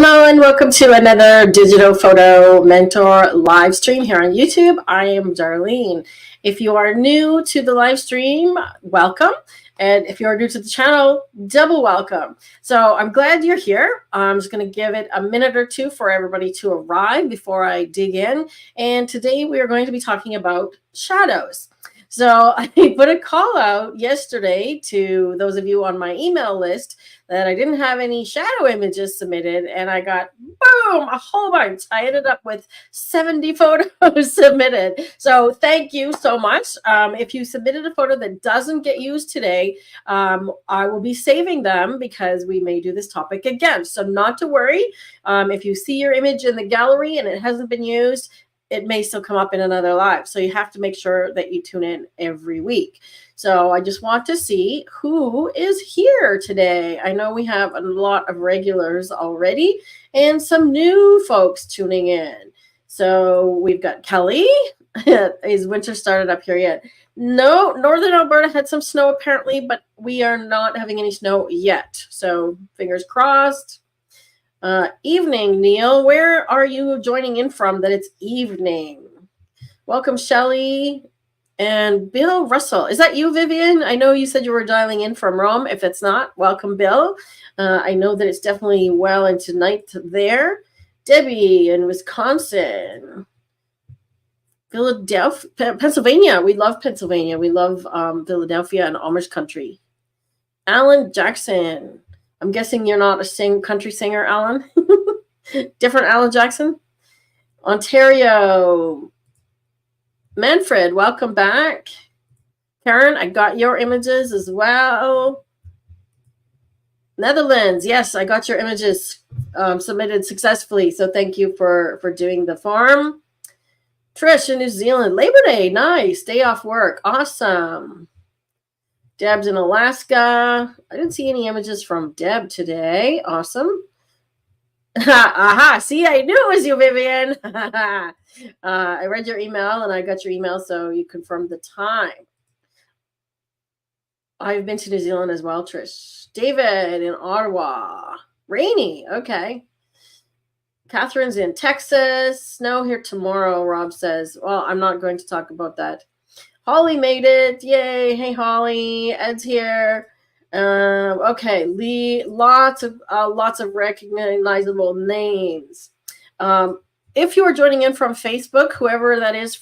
Hello and welcome to another Digital Photo Mentor live stream here on YouTube. I am Darlene. If you are new to the live stream, welcome. And if you are new to the channel, double welcome. So I'm glad you're here. I'm just going to give it a minute or two for everybody to arrive before I dig in. And today we are going to be talking about shadows. So I put a call out yesterday to those of you on my email list that I didn't have any shadow images submitted, and I got, boom, a whole bunch. I ended up with 70 photos submitted. So thank you so much. If you submitted a photo that doesn't get used today, I will be saving them because we may do this topic again. So not to worry. If you see your image in the gallery and it hasn't been used, it may still come up in another live. So you have to make sure that you tune in every week. So I just want to see who is here today. I know we have a lot of regulars already and some new folks tuning in. So we've got Kelly. Is winter started up here yet? No, Northern Alberta had some snow apparently, but we are not having any snow yet. So fingers crossed. Evening, Neil. Where are you joining in from that it's evening? Welcome, Shelley and Bill Russell. Is that you, Vivian? I know you said you were dialing in from Rome. If it's not, welcome, Bill. I know that it's definitely well into night there. Debbie in Wisconsin. Philadelphia, Pennsylvania. We love Pennsylvania. We love Philadelphia and Amish country. Alan Jackson. I'm guessing you're not a country singer, Alan. Different Alan Jackson. Ontario. Manfred, welcome back. Karen, I got your images as well. Netherlands, yes, I got your images submitted successfully. So thank you for doing the farm. Trish in New Zealand. Labor Day, nice. Day off work. Awesome. Deb's in Alaska. I didn't see any images from Deb today. Awesome. Aha. See, I knew it was you, Vivian. I read your email and I got your email, so you confirmed the time. I've been to New Zealand as well, Trish. David in Ottawa. Rainy. Okay. Catherine's in Texas. Snow here tomorrow, Rob says. Well, I'm not going to talk about that. Holly made it. Yay. Hey, Holly. Ed's here. Okay. Lee, lots of recognizable names. If you are joining in from Facebook, whoever that is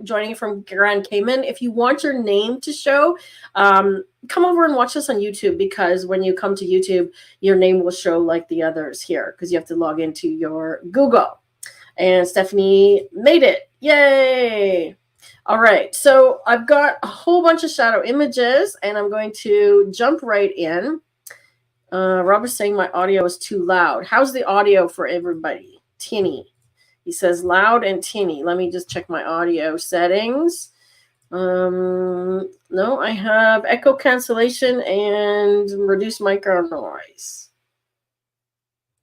joining from Grand Cayman, if you want your name to show, come over and watch us on YouTube, because when you come to YouTube, your name will show like the others here because you have to log into your Google. And Stephanie made it. Yay. All right, so I've got a whole bunch of shadow images, and I'm going to jump right in. Rob is saying my audio is too loud. How's the audio for everybody? Tinny. He says loud and tinny. Let me just check my audio settings. No, I have echo cancellation and reduce micro noise.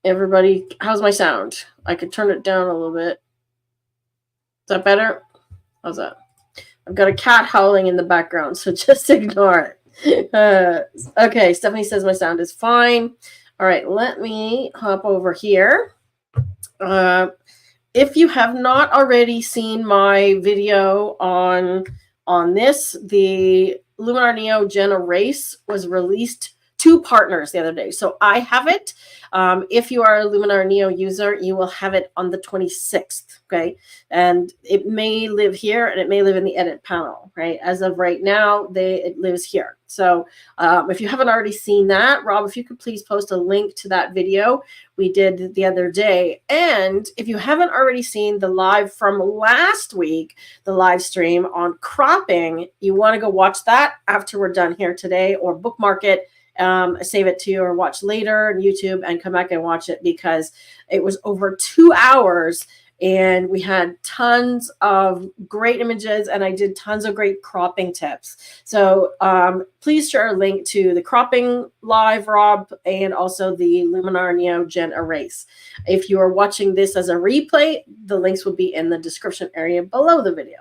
Everybody, how's my sound? I could turn it down a little bit. Is that better? How's that? I've got a cat howling in the background, so just ignore it. Okay, Stephanie says my sound is fine. All right, let me hop over here. If you have not already seen my video on this, the Luminar Neo Gen Erase was released to partners the other day. So I have it. If you are a Luminar Neo user, you will have it on the 26th, okay? And it may live here and it may live in the edit panel, right? As of right now, it lives here. So if you haven't already seen that, Rob, if you could please post a link to that video we did the other day. And if you haven't already seen the live from last week, the live stream on cropping, you want to go watch that after we're done here today, or bookmark it. Save it to or watch later on YouTube and come back and watch it, because it was over 2 hours and we had tons of great images and I did tons of great cropping tips. So please share a link to the cropping live, Rob, and also the Luminar Neo Gen Erase. If you are watching this as a replay, the links will be in the description area below the video.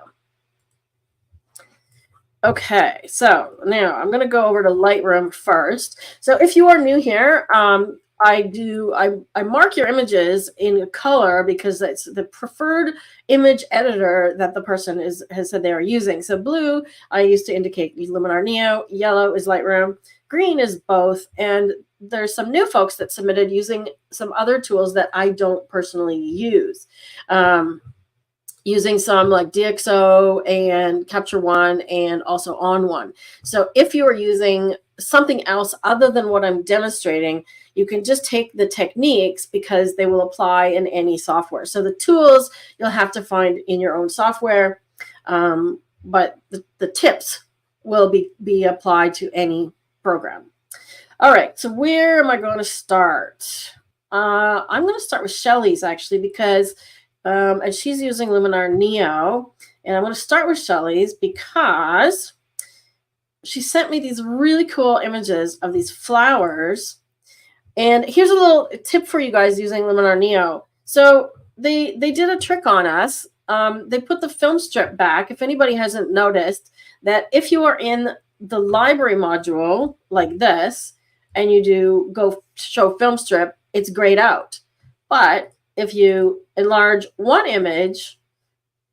Okay, so now I'm going to go over to Lightroom first. So if you are new here, I mark your images in color because that's the preferred image editor that the person has said they are using. So blue, I used to indicate Luminar Neo. Yellow is Lightroom. Green is both. And there's some new folks that submitted using some other tools that I don't personally use. Using some like DxO and Capture One and also On One. So if you are using something else other than what I'm demonstrating, you can just take the techniques because they will apply in any software. So the tools you'll have to find in your own software, but the tips will be applied to any program. All right, so where am I going to start? I'm going to start with Shelly's actually because and she's using Luminar Neo. And I'm going to start with Shelly's because she sent me these really cool images of these flowers. And here's a little tip for you guys using Luminar Neo. So they did a trick on us. They put the film strip back. If anybody hasn't noticed that if you are in the library module like this, and you do go show film strip, it's grayed out. But if you enlarge one image,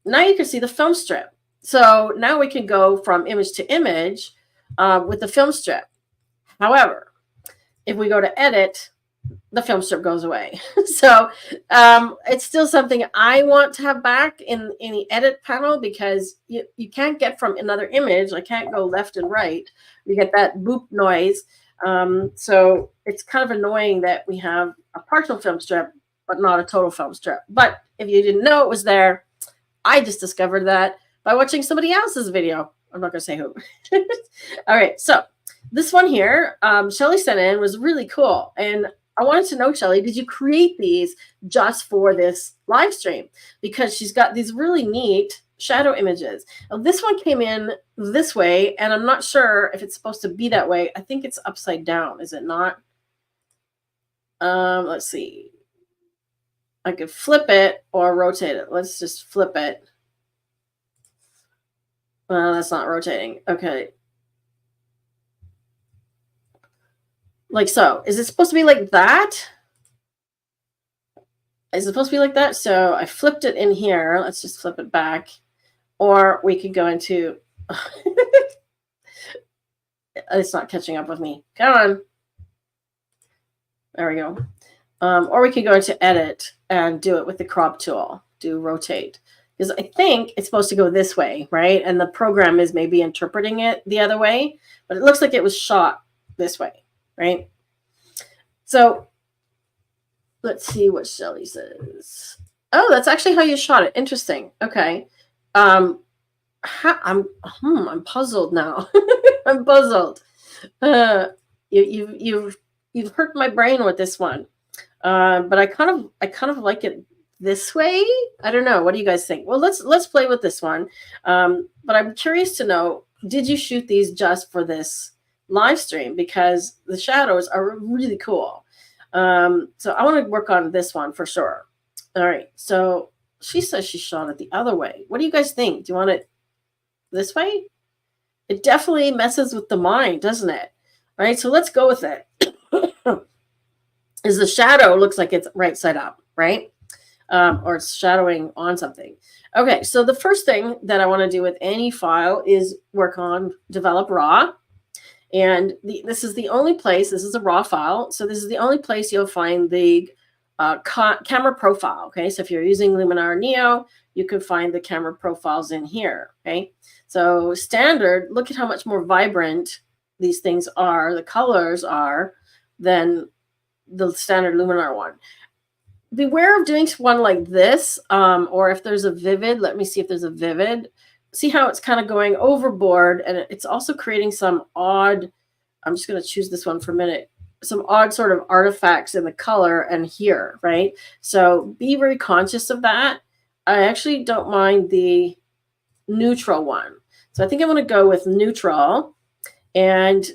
now you can see the film strip. So now we can go from image to image with the film strip. However, if we go to edit, the film strip goes away. So it's still something I want to have back in the edit panel because you can't get from another image. I can't go left and right. You get that boop noise. So it's kind of annoying that we have a partial film strip but not a total film strip. But if you didn't know it was there, I just discovered that by watching somebody else's video. I'm not going to say who. All right, so this one here, Shelly sent in, was really cool. And I wanted to know, Shelly, did you create these just for this live stream? Because she's got these really neat shadow images. Now, this one came in this way, and I'm not sure if it's supposed to be that way. I think it's upside down, is it not? Let's see. I could flip it or rotate it. Let's just flip it. Well, that's not rotating. Okay. Like so. Is it supposed to be like that? Is it supposed to be like that? So I flipped it in here. Let's just flip it back. Or we could go into... It's not catching up with me. Come on. There we go. Or we could go into edit and do it with the crop tool, do rotate. Because I think it's supposed to go this way, right? And the program is maybe interpreting it the other way, but it looks like it was shot this way, right? So let's see what Shelly says. Oh, that's actually how you shot it. Interesting. Okay. I'm puzzled now. I'm puzzled. You've hurt my brain with this one. But I kind of like it this way. I don't know. What do you guys think? Well, let's play with this one. But I'm curious to know, did you shoot these just for this live stream? Because the shadows are really cool. So I want to work on this one for sure. All right. So she says she shot it the other way. What do you guys think? Do you want it this way? It definitely messes with the mind, doesn't it? All right. So let's go with it. Is the shadow looks like it's right side up, right? Or it's shadowing on something. Okay, so the first thing that I want to do with any file is work on develop raw. And this is the only place, this is a raw file, so this is the only place you'll find the camera profile, okay? So if you're using Luminar Neo, you can find the camera profiles in here, okay? So standard, look at how much more vibrant these things are, the colors are, than the standard Luminar one. Beware of doing one like this, or if there's a vivid, let me see if there's a vivid. See how it's kind of going overboard, and it's also creating some odd, I'm just going to choose this one for a minute, some odd sort of artifacts in the color and here, right? So be very conscious of that. I actually don't mind the neutral one. So I think I'm going to go with neutral, and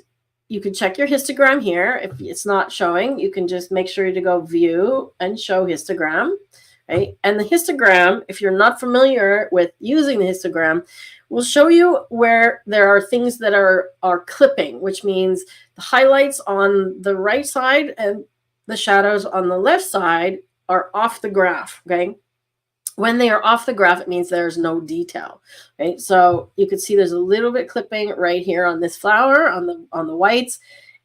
you can check your histogram here. If it's not showing, you can just make sure to go view and show histogram, right? And the histogram, if you're not familiar with using the histogram, will show you where there are things that are clipping, which means the highlights on the right side and the shadows on the left side are off the graph, okay? When they are off the graph, it means there's no detail, right? So you can see there's a little bit clipping right here on this flower, on the whites,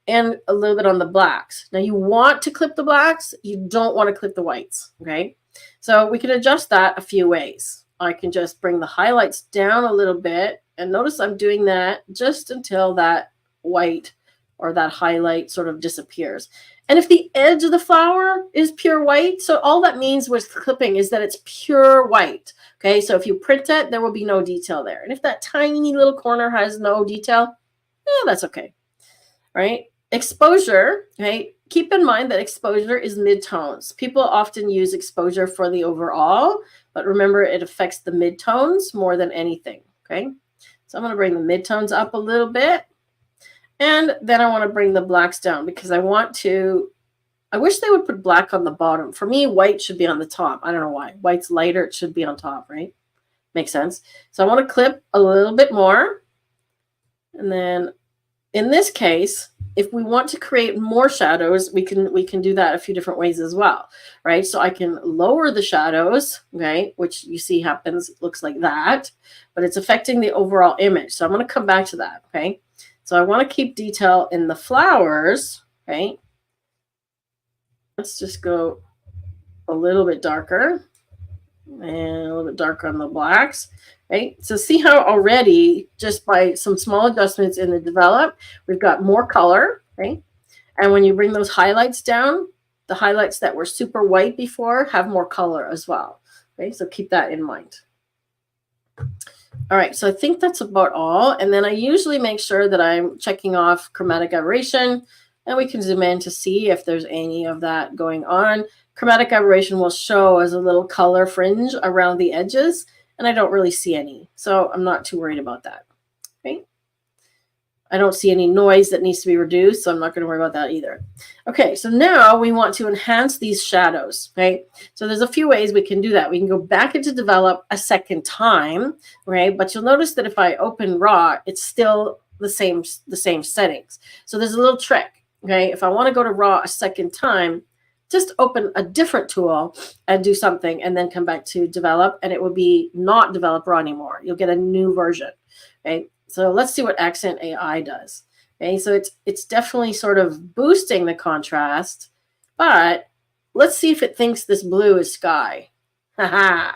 and a little bit on the blacks. Now you want to clip the blacks, you don't want to clip the whites, okay? So we can adjust that a few ways. I can just bring the highlights down a little bit, and notice I'm doing that just until that white or that highlight sort of disappears. And if the edge of the flower is pure white, so all that means with clipping is that it's pure white. Okay, so if you print it, there will be no detail there. And if that tiny little corner has no detail, that's okay. Right? Exposure, right? Keep in mind that exposure is midtones. People often use exposure for the overall, but remember it affects the midtones more than anything. Okay, so I'm going to bring the midtones up a little bit. And then I want to bring the blacks down because I wish they would put black on the bottom. For me, white should be on the top. I don't know why. White's lighter, it should be on top, right? Makes sense. So I want to clip a little bit more. And then in this case, if we want to create more shadows, we can do that a few different ways as well, right? So I can lower the shadows, okay, which you see happens, looks like that, but it's affecting the overall image. So I'm going to come back to that, okay? So I want to keep detail in the flowers, right? Let's just go a little bit darker and a little bit darker on the blacks, right? So see how already just by some small adjustments in the develop, we've got more color, right? And when you bring those highlights down, the highlights that were super white before have more color as well, okay? So keep that in mind. All right, so I think that's about all. And then I usually make sure that I'm checking off chromatic aberration, and we can zoom in to see if there's any of that going on. Chromatic aberration will show as a little color fringe around the edges, and I don't really see any. So I'm not too worried about that, okay? I don't see any noise that needs to be reduced, so I'm not going to worry about that either. Okay, so now we want to enhance these shadows, right? So there's a few ways we can do that. We can go back into develop a second time, right? But you'll notice that if I open raw, it's still the same settings. So there's a little trick, okay? If I want to go to raw a second time, just open a different tool and do something and then come back to develop, and it will be not develop raw anymore. You'll get a new version, okay? So let's see what Accent AI does. Okay, so it's definitely sort of boosting the contrast, but let's see if it thinks this blue is sky. Haha,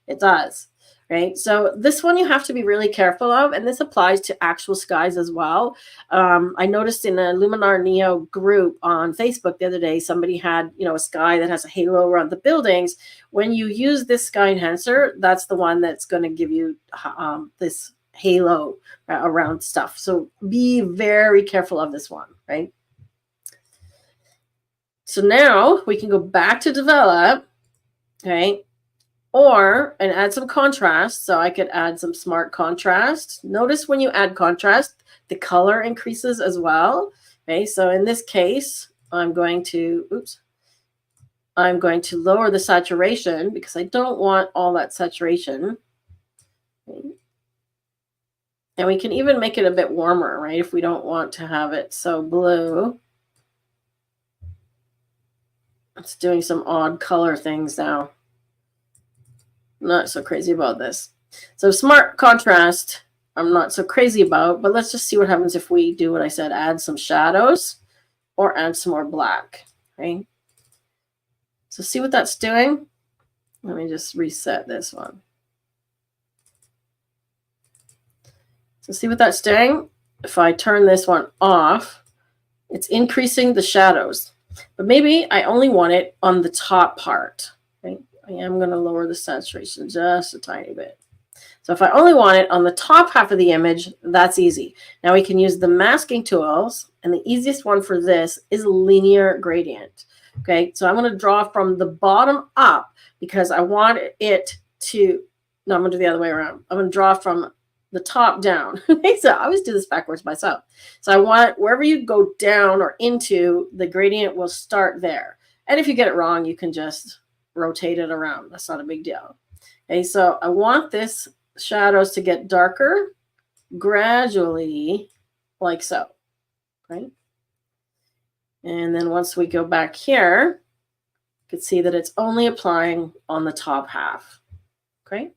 it does, right? So this one you have to be really careful of, and this applies to actual skies as well. I noticed in a Luminar Neo group on Facebook the other day, somebody had, a sky that has a halo around the buildings. When you use this sky enhancer, that's the one that's going to give you this halo around stuff. So be very careful of this one, right? So now we can go back to develop, okay, and add some contrast. So I could add some smart contrast. Notice when you add contrast, the color increases as well. Okay, so in this case, I'm going to lower the saturation because I don't want all that saturation. Okay. And we can even make it a bit warmer, right? If we don't want to have it so blue. It's doing some odd color things now. Not so crazy about this. So smart contrast, I'm not so crazy about, but let's just see what happens if we do what I said, add some shadows or add some more black, right? So see what that's doing? Let me just reset this one. So see what that's doing? If I turn this one off, it's increasing the shadows. But maybe I only want it on the top part. Right? I am going to lower the saturation just a tiny bit. So if I only want it on the top half of the image, that's easy. Now we can use the masking tools, and the easiest one for this is linear gradient. Okay, so I'm going to draw from the bottom up because I want it to, no, I'm going to do the other way around. I'm going to draw from the top down. So I always do this backwards myself. So I want wherever you go down or into, the gradient will start there. And if you get it wrong, you can just rotate it around. That's not a big deal. Okay, so I want this shadows to get darker gradually, like so. Right? And then once we go back here, you can see that it's only applying on the top half. Okay.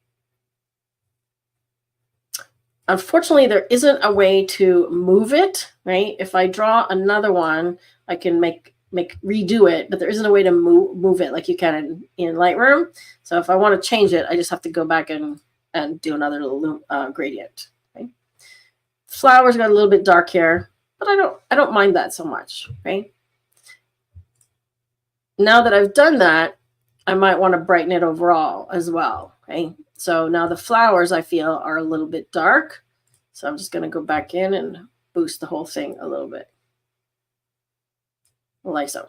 Unfortunately, there isn't a way to move it, right? If I draw another one, I can redo it, but there isn't a way to move it like you can in Lightroom. So if I want to change it, I just have to go back and do another little gradient. Okay? Flowers got a little bit dark here, but I don't mind that so much, right? Now that I've done that, I might want to brighten it overall as well. Okay, so now the flowers I feel are a little bit dark, so I'm just going to go back in and boost the whole thing a little bit, like so.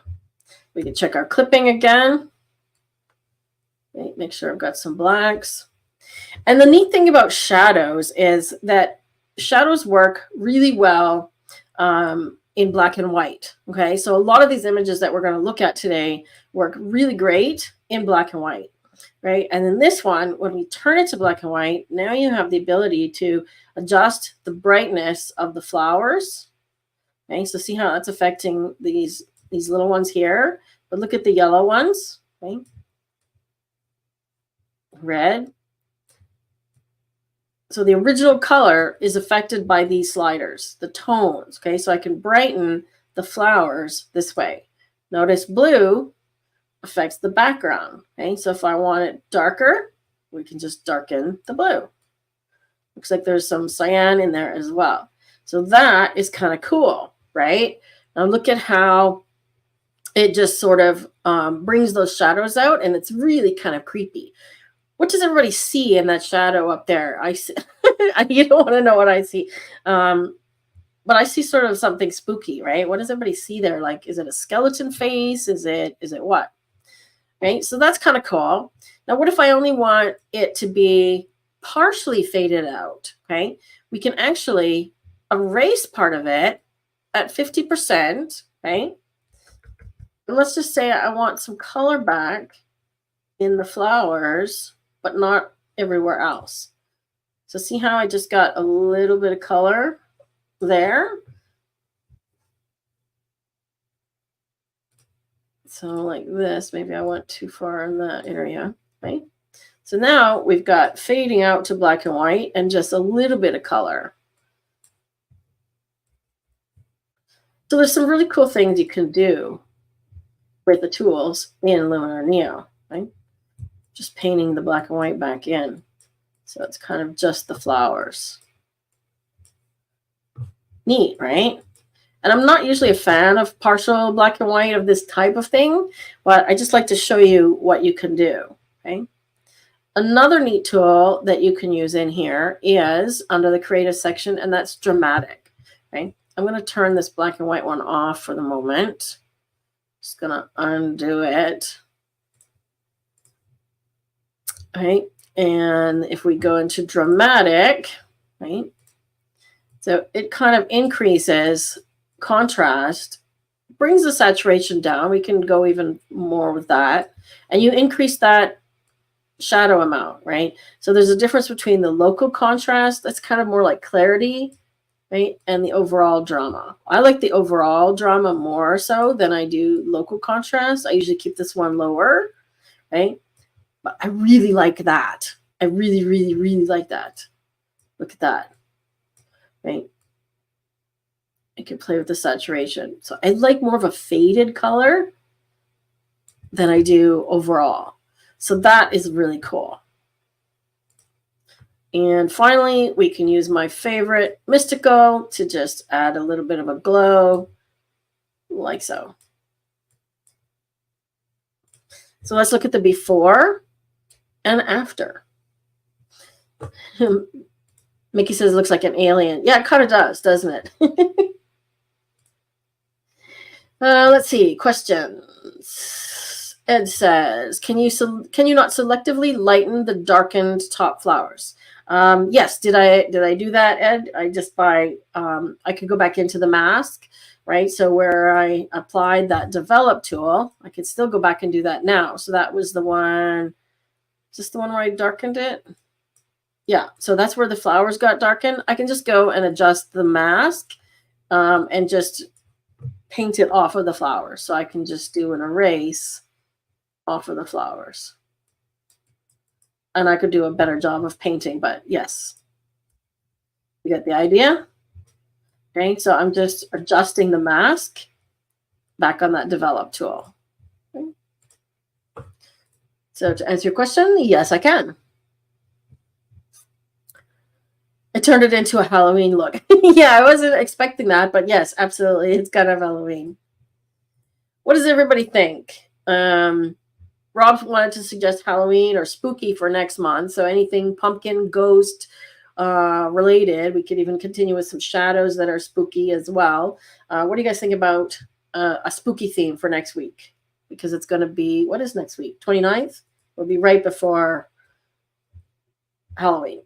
We can check our clipping again. Okay, make sure I've got some blacks. And the neat thing about shadows is that shadows work really well in black and white. Okay, so a lot of these images that we're going to look at today work really great in black and white, right? And then this one, when we turn it to black and white, now you have the ability to adjust the brightness of the flowers. Okay, so see how that's affecting these little ones here, but look at the yellow ones, okay? Red. So the original color is affected by these sliders, the tones, okay? So I can brighten the flowers this way. Notice blue affects the background, okay? So if I want it darker, we can just darken the blue. Looks like there's some cyan in there as well. So that is kind of cool, right? Now look at how it just sort of brings those shadows out, and it's really kind of creepy. What does everybody see in that shadow up there? I see, you don't want to know what I see. But I see sort of something spooky, right? What does everybody see there? Like, is it a skeleton face? Is it what? Right? So that's kind of cool. Now, what if I only want it to be partially faded out? Okay. We can actually erase part of it at 50%, right? And let's just say I want some color back in the flowers, but not everywhere else. So see how I just got a little bit of color there? So like this, maybe I went too far in that area, right? So now we've got fading out to black and white and just a little bit of color. So there's some really cool things you can do with the tools in Luminar Neo, right? Just painting the black and white back in. So it's kind of just the flowers. Neat, right? And I'm not usually a fan of partial black and white of this type of thing, but I just like to show you what you can do, okay? Another neat tool that you can use in here is under the creative section, and that's dramatic, okay? I'm going to turn this black and white one off for the moment. Just going to undo it. Right, and if we go into dramatic, right, so it kind of increases contrast, brings the saturation down. We can go even more with that, and you increase that shadow amount, right? So there's a difference between the local contrast, that's kind of more like clarity, right, and the overall drama. I like the overall drama more so than I do local contrast. I usually keep this one lower, right? But I really like that. I really, really, really like that. Look at that, right? I can play with the saturation. So I like more of a faded color than I do overall. So that is really cool. And finally, we can use my favorite Mystical to just add a little bit of a glow, like so. So let's look at the before and after. Mickey says it looks like an alien. Yeah, it kind of does, doesn't it? Let's see. Questions. Ed says, can you not selectively lighten the darkened top flowers? Yes. Did I do that, Ed? I could go back into the mask, right? So where I applied that develop tool, I could still go back and do that now. So that was the one. Is this the one where I darkened it? Yeah, so that's where the flowers got darkened. I can just go and adjust the mask and just paint it off of the flowers. So I can just do an erase off of the flowers. And I could do a better job of painting, but yes. You get the idea? Okay, so I'm just adjusting the mask back on that develop tool. Okay. So to answer your question, yes, I can. I turned it into a Halloween look. Yeah, I wasn't expecting that, but yes, absolutely. It's kind of Halloween. What does everybody think? Rob wanted to suggest Halloween or spooky for next month. So anything pumpkin, ghost related. We could even continue with some shadows that are spooky as well. What do you guys think about a spooky theme for next week? Because it's going to be, what is next week? 29th? It'll be right before Halloween.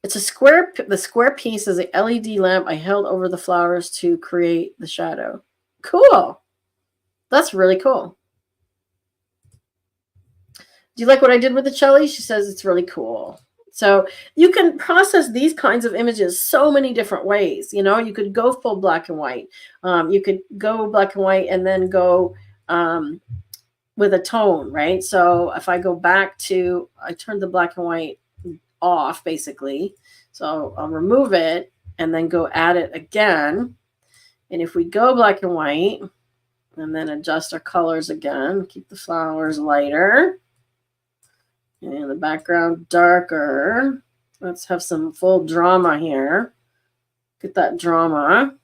It's a square, the square piece is an LED lamp I held over the flowers to create the shadow. Cool. That's really cool. Do you like what I did with the Chelly? She says it's really cool. So you can process these kinds of images so many different ways. You know, you could go full black and white. You could go black and white and then go with a tone, right? So if I go back to, I turned the black and white off basically. So I'll remove it and then go add it again. And if we go black and white and then adjust our colors again, keep the flowers lighter and the background darker. Let's have some full drama here. Get that drama.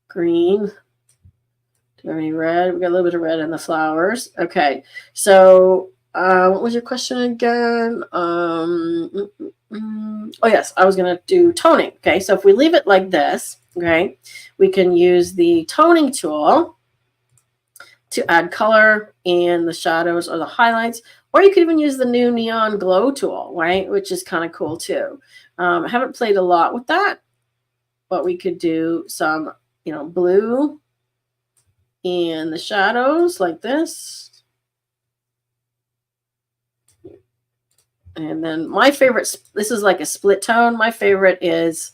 Green. Do we have any red? We got a little bit of red in the flowers. Okay. So what was your question again? Oh, yes, I was going to do toning. Okay, so if we leave it like this, okay, we can use the toning tool to add color in the shadows or the highlights, or you could even use the new neon glow tool, right, which is kind of cool too. I haven't played a lot with that, but we could do some, you know, blue in the shadows like this. And then my favorite, this is like a split tone. My favorite is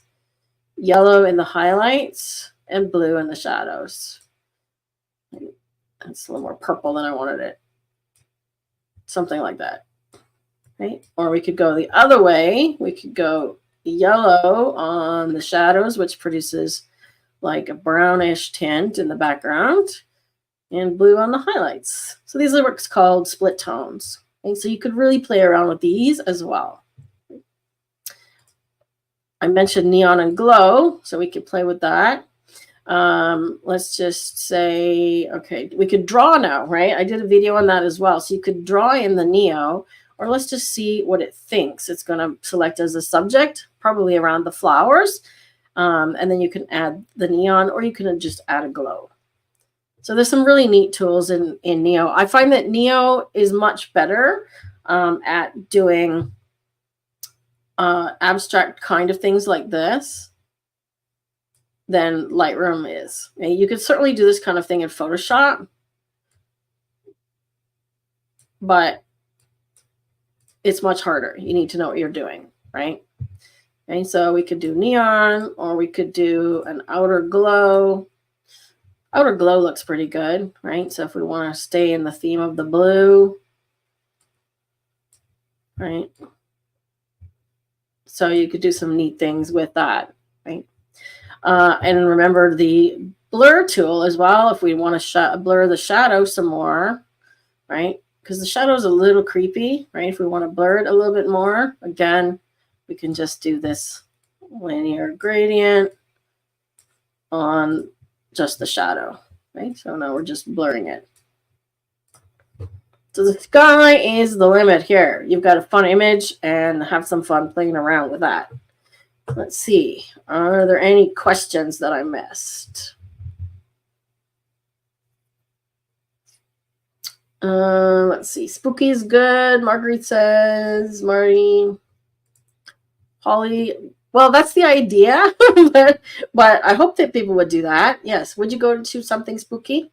yellow in the highlights and blue in the shadows. It's a little more purple than I wanted it. Something like that. Right? Or we could go the other way. We could go yellow on the shadows, which produces like a brownish tint in the background, and blue on the highlights. So these are what's called split tones. And so you could really play around with these as well. I mentioned neon and glow, so we could play with that. Let's just say, okay, we could draw now, right? I did a video on that as well. So you could draw in the Neo, or let's just see what it thinks it's going to select as a subject, probably around the flowers. And then you can add the neon, or you can just add a glow. So there's some really neat tools in Neo. I find that Neo is much better at doing abstract kind of things like this than Lightroom is. And you could certainly do this kind of thing in Photoshop, but it's much harder. You need to know what you're doing, right? Okay, so we could do neon, or we could do an outer glow. Outer glow looks pretty good, right? So if we want to stay in the theme of the blue, right? So you could do some neat things with that, right? And remember the blur tool as well. If we want to blur the shadow some more, right? Because the shadow is a little creepy, right? If we want to blur it a little bit more, again, we can just do this linear gradient on just the shadow, right? So now we're just blurring it. So the sky is the limit here. You've got a fun image and have some fun playing around with that. Let's see. Are there any questions that I missed? Let's see. Spooky is good. Marguerite says. Marty. Holly. Well, that's the idea, but I hope that people would do that. Yes. Would you go to something spooky?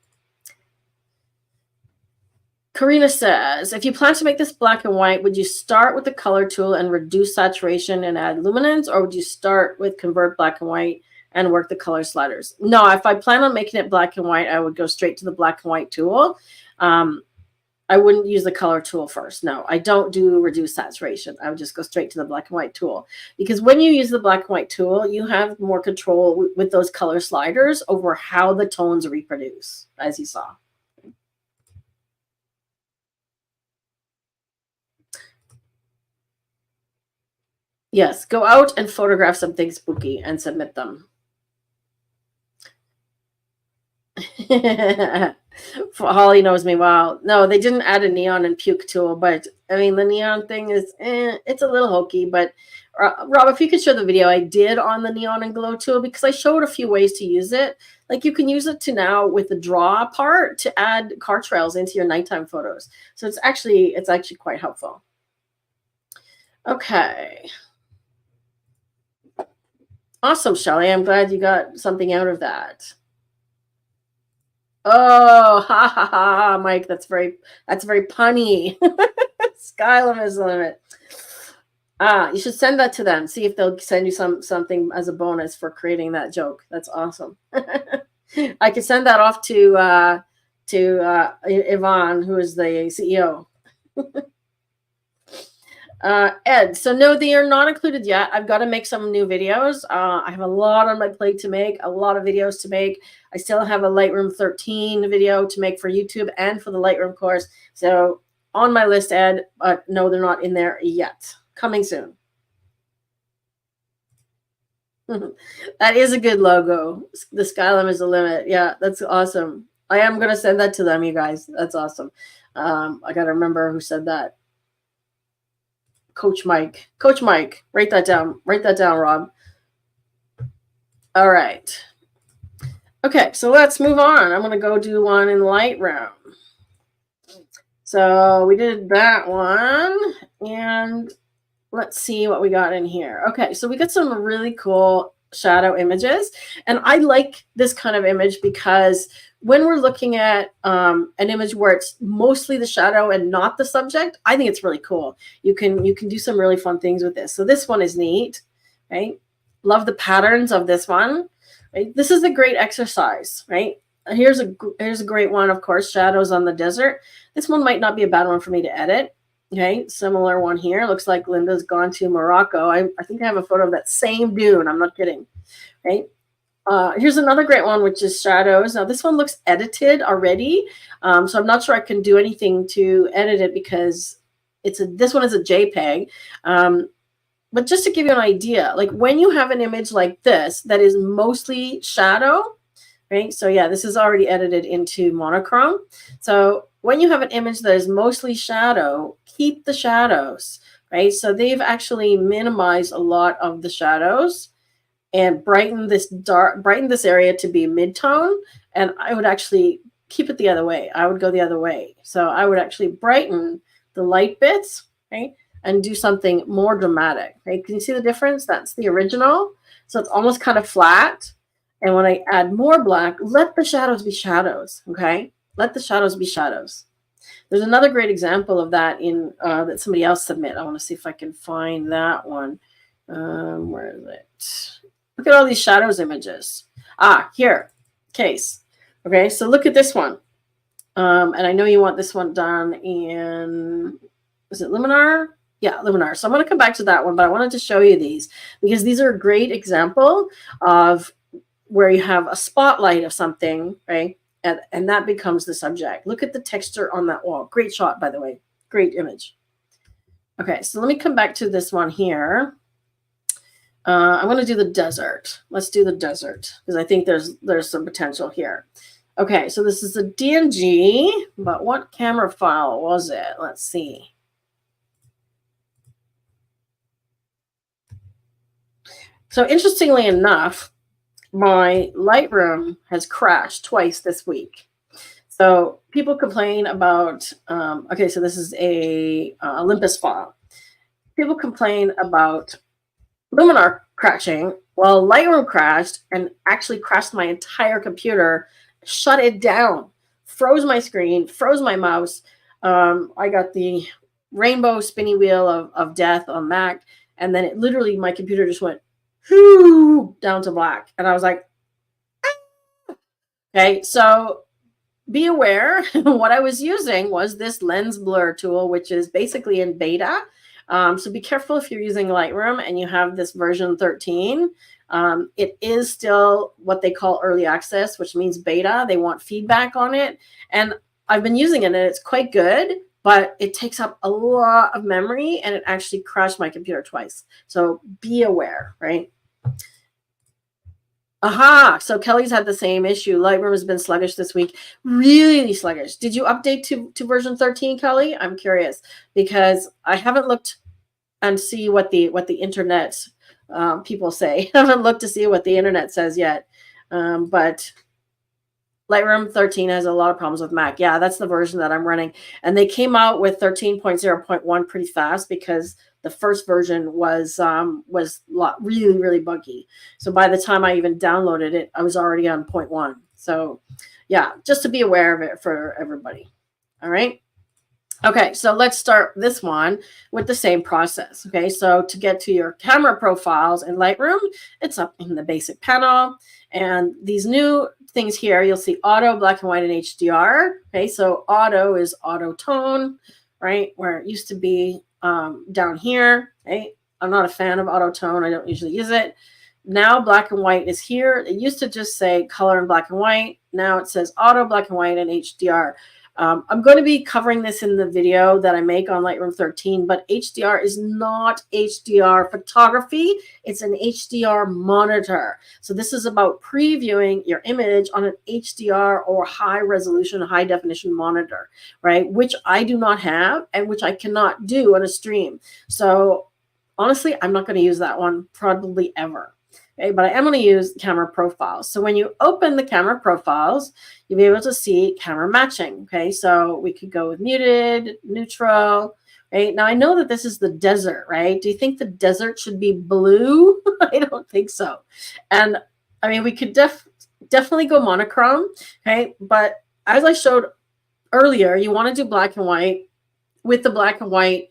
Karina says, if you plan to make this black and white, would you start with the color tool and reduce saturation and add luminance, or would you start with convert black and white and work the color sliders? No, if I plan on making it black and white, I would go straight to the black and white tool. I wouldn't use the color tool first. No, I don't do reduce saturation. I would just go straight to the black and white tool, because when you use the black and white tool, you have more control with those color sliders over how the tones reproduce, as you saw. Yes, go out and photograph something spooky and submit them. Holly knows me well. No, they didn't add a neon and puke tool, but I mean, the neon thing is, it's a little hokey. But Rob, if you could show the video I did on the neon and glow tool, because I showed a few ways to use it. Like you can use it to now with the draw part to add car trails into your nighttime photos. So it's actually quite helpful. Okay. Awesome, Shelly. I'm glad you got something out of that. Oh, ha ha ha, Mike. That's very punny. Skyrim is the limit. You should send that to them. See if they'll send you something as a bonus for creating that joke. That's awesome. I could send that off to Yvonne, who is the CEO. Ed, so no, they are not included yet. I've got to make some new videos. I have a lot on my plate to make, a lot of videos to make. I still have a Lightroom 13 video to make for YouTube and for the Lightroom course. So on my list, Ed, but no, they're not in there yet. Coming soon. That is a good logo. The Skylum is the limit. Yeah, that's awesome. I am going to send that to them, you guys. That's awesome. I got to remember who said that. Coach Mike, write that down, Rob. All right. Okay, so let's move on. I'm going to go do one in Lightroom. So we did that one, and let's see what we got in here. Okay, so we got some really cool shadow images, and I like this kind of image because when we're looking at an image where it's mostly the shadow and not the subject, I think it's really cool. You can do some really fun things with this. So this one is neat, right? Love the patterns of this one. Right? This is a great exercise, right? Here's a great one, of course, shadows on the desert. This one might not be a bad one for me to edit. Okay, similar one here. Looks like Linda's gone to Morocco. I think I have a photo of that same dune. I'm not kidding, right? Here's another great one, which is shadows. Now, this one looks edited already, so I'm not sure I can do anything to edit it because this one is a JPEG. But just to give you an idea, like when you have an image like this that is mostly shadow, right? So yeah, this is already edited into monochrome. So when you have an image that is mostly shadow, keep the shadows, right? So they've actually minimized a lot of the shadows and brighten this area to be mid-tone. And I would actually keep it the other way. I would go the other way. So I would actually brighten the light bits, right? And do something more dramatic, right? Can you see the difference? That's the original. So it's almost kind of flat. And when I add more black, let the shadows be shadows, okay? Let the shadows be shadows. There's another great example of that in that somebody else submit. I want to see if I can find that one. Where is it? Look at all these shadows images. Here, case. Okay, so look at this one. And I know you want this one done in, is it Luminar? Yeah, Luminar. So I'm going to come back to that one, but I wanted to show you these because these are a great example of where you have a spotlight of something, right? And that becomes the subject. Look at the texture on that wall. Great shot, by the way. Great image. Okay, so let me come back to this one here. I'm going to do the desert. Let's do the desert because I think there's some potential here. Okay, so this is a DNG, but what camera file was it? Let's see. So interestingly enough, my Lightroom has crashed twice this week. So people complain about, okay, so this is a Olympus file. People complain about Luminar crashing. Well, Lightroom crashed and actually crashed my entire computer, shut it down, froze my screen, froze my mouse. I got the rainbow spinny wheel of death on Mac, and then it literally, my computer just went whoo, down to black. And I was like, okay, so be aware. What I was using was this lens blur tool, which is basically in beta. So be careful if you're using Lightroom and you have this version 13. It is still what they call early access, which means beta. They want feedback on it. And I've been using it and it's quite good, but it takes up a lot of memory and it actually crashed my computer twice. So be aware, right? Aha, so Kelly's had the same issue. Lightroom has been sluggish this week, really sluggish. Did you update to version 13, Kelly? I'm curious because I haven't looked and see what the internet people say. I haven't looked to see what the internet says yet, but Lightroom 13 has a lot of problems with Mac. Yeah, that's the version that I'm running. And they came out with 13.0.1 pretty fast because the first version was really, really buggy. So by the time I even downloaded it, I was already on 0.1. So yeah, just to be aware of it for everybody. All right. Okay, so let's start this one with the same process. Okay, so to get to your camera profiles in Lightroom, it's up in the basic panel. And these new things here, you'll see auto, black and white, and HDR. Okay, so auto is auto tone, right? Where it used to be down here. Okay, I'm not a fan of auto tone. I don't usually use it. Now black and white is here. It used to just say color and black and white. Now it says auto, black and white, and HDR. I'm going to be covering this in the video that I make on Lightroom 13, but HDR is not HDR photography. It's an HDR monitor. So this is about previewing your image on an HDR or high resolution, high definition monitor, right? Which I do not have and which I cannot do on a stream. So honestly, I'm not going to use that one probably ever. Okay, but I am going to use camera profiles. So when you open the camera profiles, you'll be able to see camera matching. Okay, so we could go with muted, neutral. Right now, I know that this is the desert, right? Do you think the desert should be blue? I don't think so. And I mean, we could definitely go monochrome. Okay, but as I showed earlier, you want to do black and white with the black and white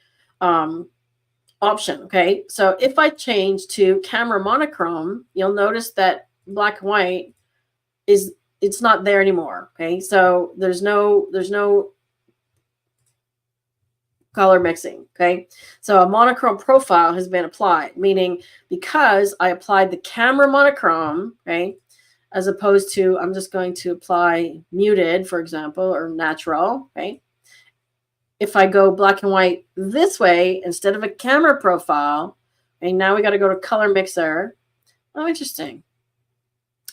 option. Okay, so if I change to camera monochrome, you'll notice that black and white it's not there anymore. Okay, so there's no color mixing. Okay, so a monochrome profile has been applied, meaning because I applied the camera monochrome, okay, as opposed to I'm just going to apply muted, for example, or natural. Okay, if I go black and white this way instead of a camera profile, and now we got to go to color mixer. Oh, interesting.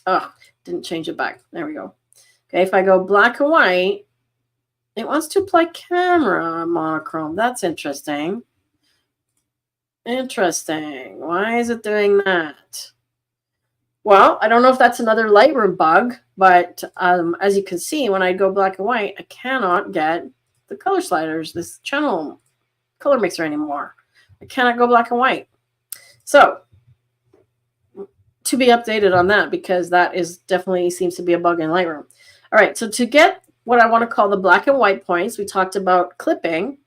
Oh, didn't change it back. There we go. Okay, if I go black and white, it wants to apply camera monochrome. That's interesting. Interesting. Why is it doing that? Well, I don't know if that's another Lightroom bug, but as you can see, when I go black and white, I cannot get the color sliders, this channel color mixer anymore. I cannot go black and white. So to be updated on that, because that is definitely seems to be a bug in Lightroom. All right, so to get what I want to call the black and white points, we talked about clipping.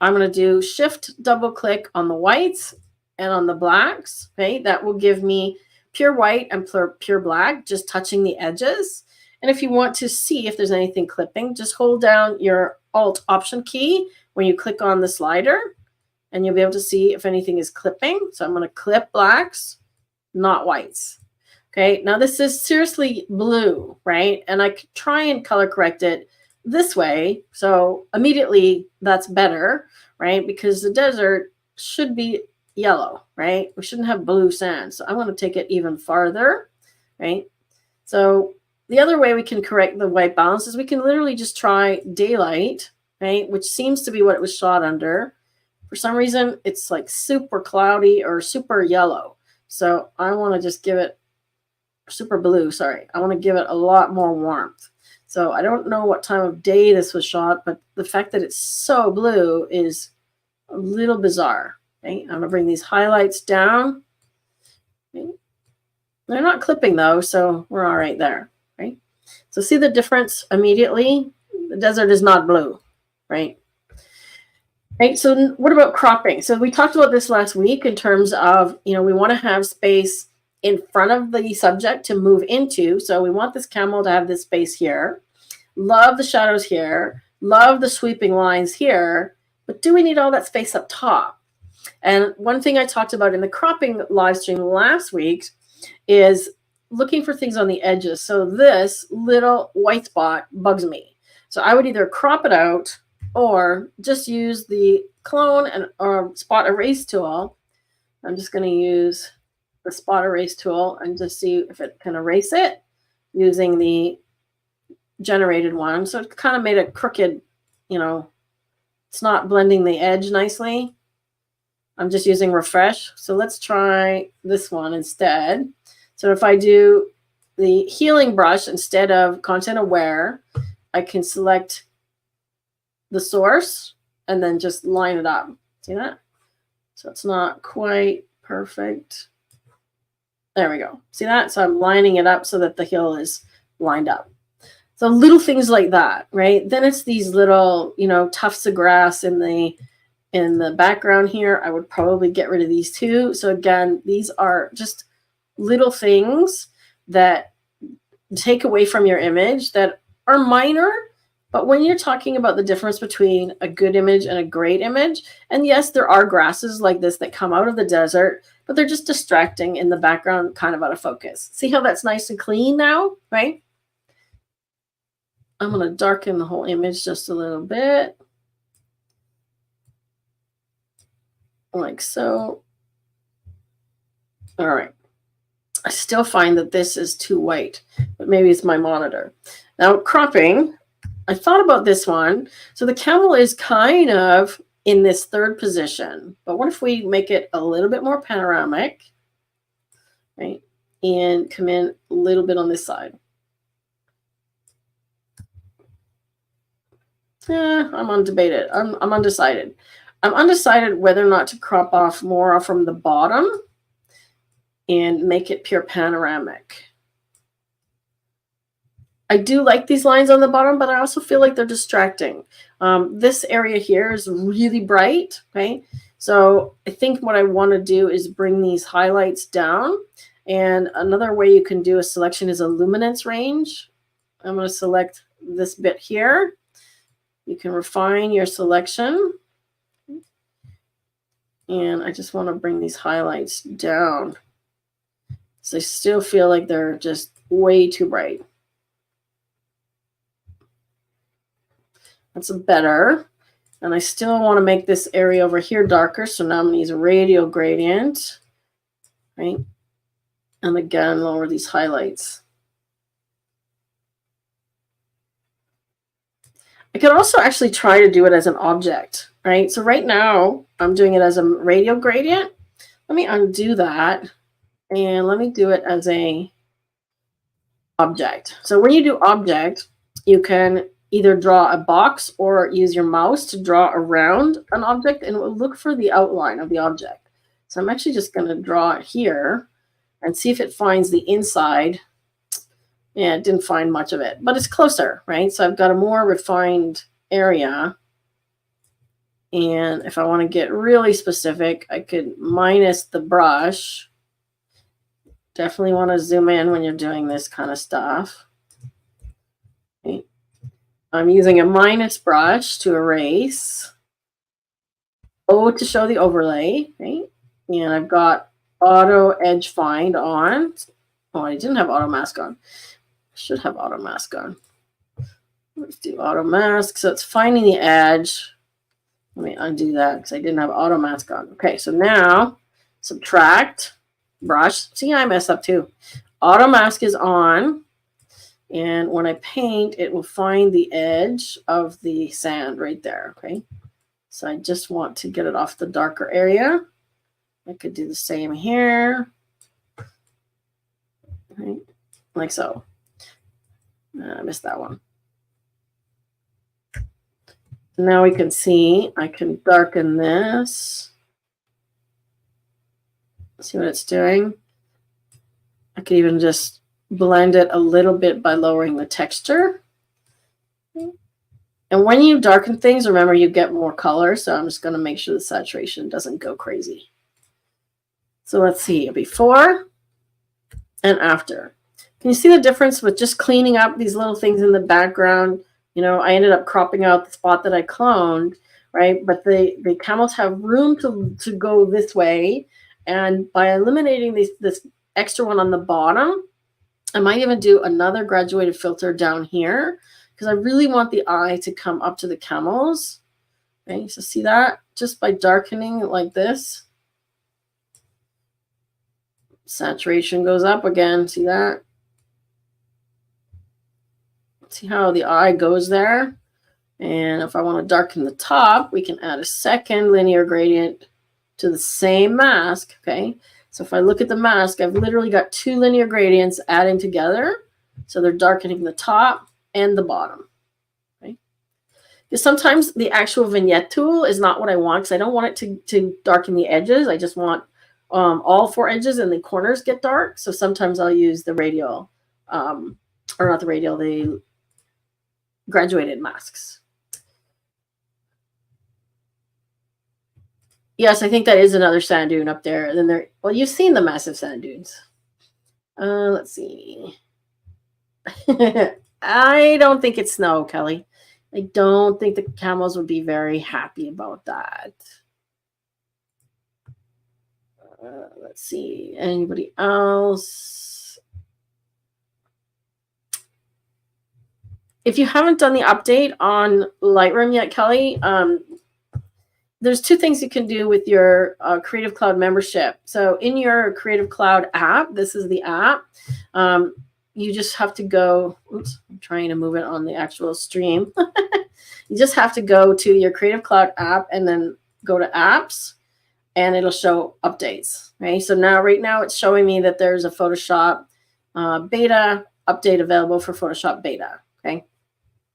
I'm going to do shift double click on the whites and on the blacks. Okay, that will give me pure white and pure black, just touching the edges. And if you want to see if there's anything clipping, just hold down your Alt Option key when you click on the slider, and you'll be able to see if anything is clipping. So I'm going to clip blacks, not whites. Okay, now this is seriously blue, right? And I could try and color correct it this way. So immediately that's better, right? Because the desert should be yellow, right? We shouldn't have blue sand. So I'm going to take it even farther, right? So the other way we can correct the white balance is we can literally just try daylight, right? Which seems to be what it was shot under. For some reason, it's like super cloudy or super yellow. So I want to just give it super blue. Sorry. I want to give it a lot more warmth. So I don't know what time of day this was shot, but the fact that it's so blue is a little bizarre. Okay? I'm going to bring these highlights down. Okay? They're not clipping though, so we're all right there. Right? So see the difference immediately? The desert is not blue. right? Right. So what about cropping? So we talked about this last week in terms of, we want to have space in front of the subject to move into. So we want this camel to have this space here. Love the shadows here. Love the sweeping lines here. But do we need all that space up top? And one thing I talked about in the cropping live stream last week is looking for things on the edges. So this little white spot bugs me. So I would either crop it out or just use the clone or spot erase tool. I'm just going to use the spot erase tool and just see if it can erase it using the generated one. So it kind of made a crooked, it's not blending the edge nicely. I'm just using refresh. So let's try this one instead. So if I do the healing brush instead of content aware, I can select the source and then just line it up. See that? So it's not quite perfect. There we go. See that? So I'm lining it up so that the hill is lined up. So little things like that, right? Then it's these little, tufts of grass in the background here. I would probably get rid of these too. So again, these are just little things that take away from your image that are minor. But when you're talking about the difference between a good image and a great image, and yes, there are grasses like this that come out of the desert, but they're just distracting in the background, kind of out of focus. See how that's nice and clean now, right? I'm going to darken the whole image just a little bit. Like so. All right. I still find that this is too white, but maybe it's my monitor. Now, cropping. I thought about this one. So the camel is kind of in this third position, but what if we make it a little bit more panoramic, right? And come in a little bit on this side. I'm undebated. I'm undecided. I'm undecided whether or not to crop off more from the bottom and make it pure panoramic. I do like these lines on the bottom, but I also feel like they're distracting. This area here is really bright, okay? So I think what I want to do is bring these highlights down. And another way you can do a selection is a luminance range. I'm going to select this bit here. You can refine your selection. And I just want to bring these highlights down. So I still feel like they're just way too bright. That's better. And I still want to make this area over here darker. So now I'm going to use a radial gradient, right? And again, lower these highlights. I could also actually try to do it as an object, right? So right now I'm doing it as a radial gradient. Let me undo that and let me do it as a object. So when you do object, you can either draw a box or use your mouse to draw around an object, and it will look for the outline of the object. So I'm actually just going to draw it here and see if it finds the inside. Yeah, it didn't find much of it, but it's closer, right? So I've got a more refined area. And if I want to get really specific, I could minus the brush. Definitely want to zoom in when you're doing this kind of stuff. Okay. I'm using a minus brush to erase. O to show the overlay, right? And I've got auto edge find on. Oh, I didn't have auto mask on. I should have auto mask on. Let's do auto mask. So it's finding the edge. Let me undo that because I didn't have auto mask on. Okay, so now subtract brush. See, I messed up too. Auto mask is on. And when I paint, it will find the edge of the sand right there, okay? So I just want to get it off the darker area. I could do the same here, right? Like so. I missed that one. Now we can see, I can darken this. See what it's doing? I could even just blend it a little bit by lowering the texture. And when you darken things, remember you get more color. So I'm just going to make sure the saturation doesn't go crazy. So let's see, before and after. Can you see the difference with just cleaning up these little things in the background? You know, I ended up cropping out the spot that I cloned, right? But the camels have room to go this way. And by eliminating this extra one on the bottom, I might even do another graduated filter down here because I really want the eye to come up to the camels. Okay, so see that? Just by darkening it like this. Saturation goes up again. See that? See how the eye goes there? And if I want to darken the top, we can add a second linear gradient to the same mask. Okay, so if I look at the mask, I've literally got 2 linear gradients adding together. So they're darkening the top and the bottom. Okay, because sometimes the actual vignette tool is not what I want, because I don't want it to darken the edges. I just want all 4 edges and the corners get dark. So sometimes I'll use the radial, or not the radial, the graduated masks. Yes, I think that is another sand dune up there. And then there, well, you've seen the massive sand dunes. Let's see. I don't think it's snow, Kelly. I don't think the camels would be very happy about that. Let's see. Anybody else? If you haven't done the update on Lightroom yet, Kelly, there's 2 things you can do with your Creative Cloud membership. So in your Creative Cloud app, this is the app. You just have to go, oops, I'm trying to move it on the actual stream. You just have to go to your Creative Cloud app and then go to apps, and it'll show updates. Right. So now, right now, it's showing me that there's a Photoshop beta update available for Photoshop beta. Okay.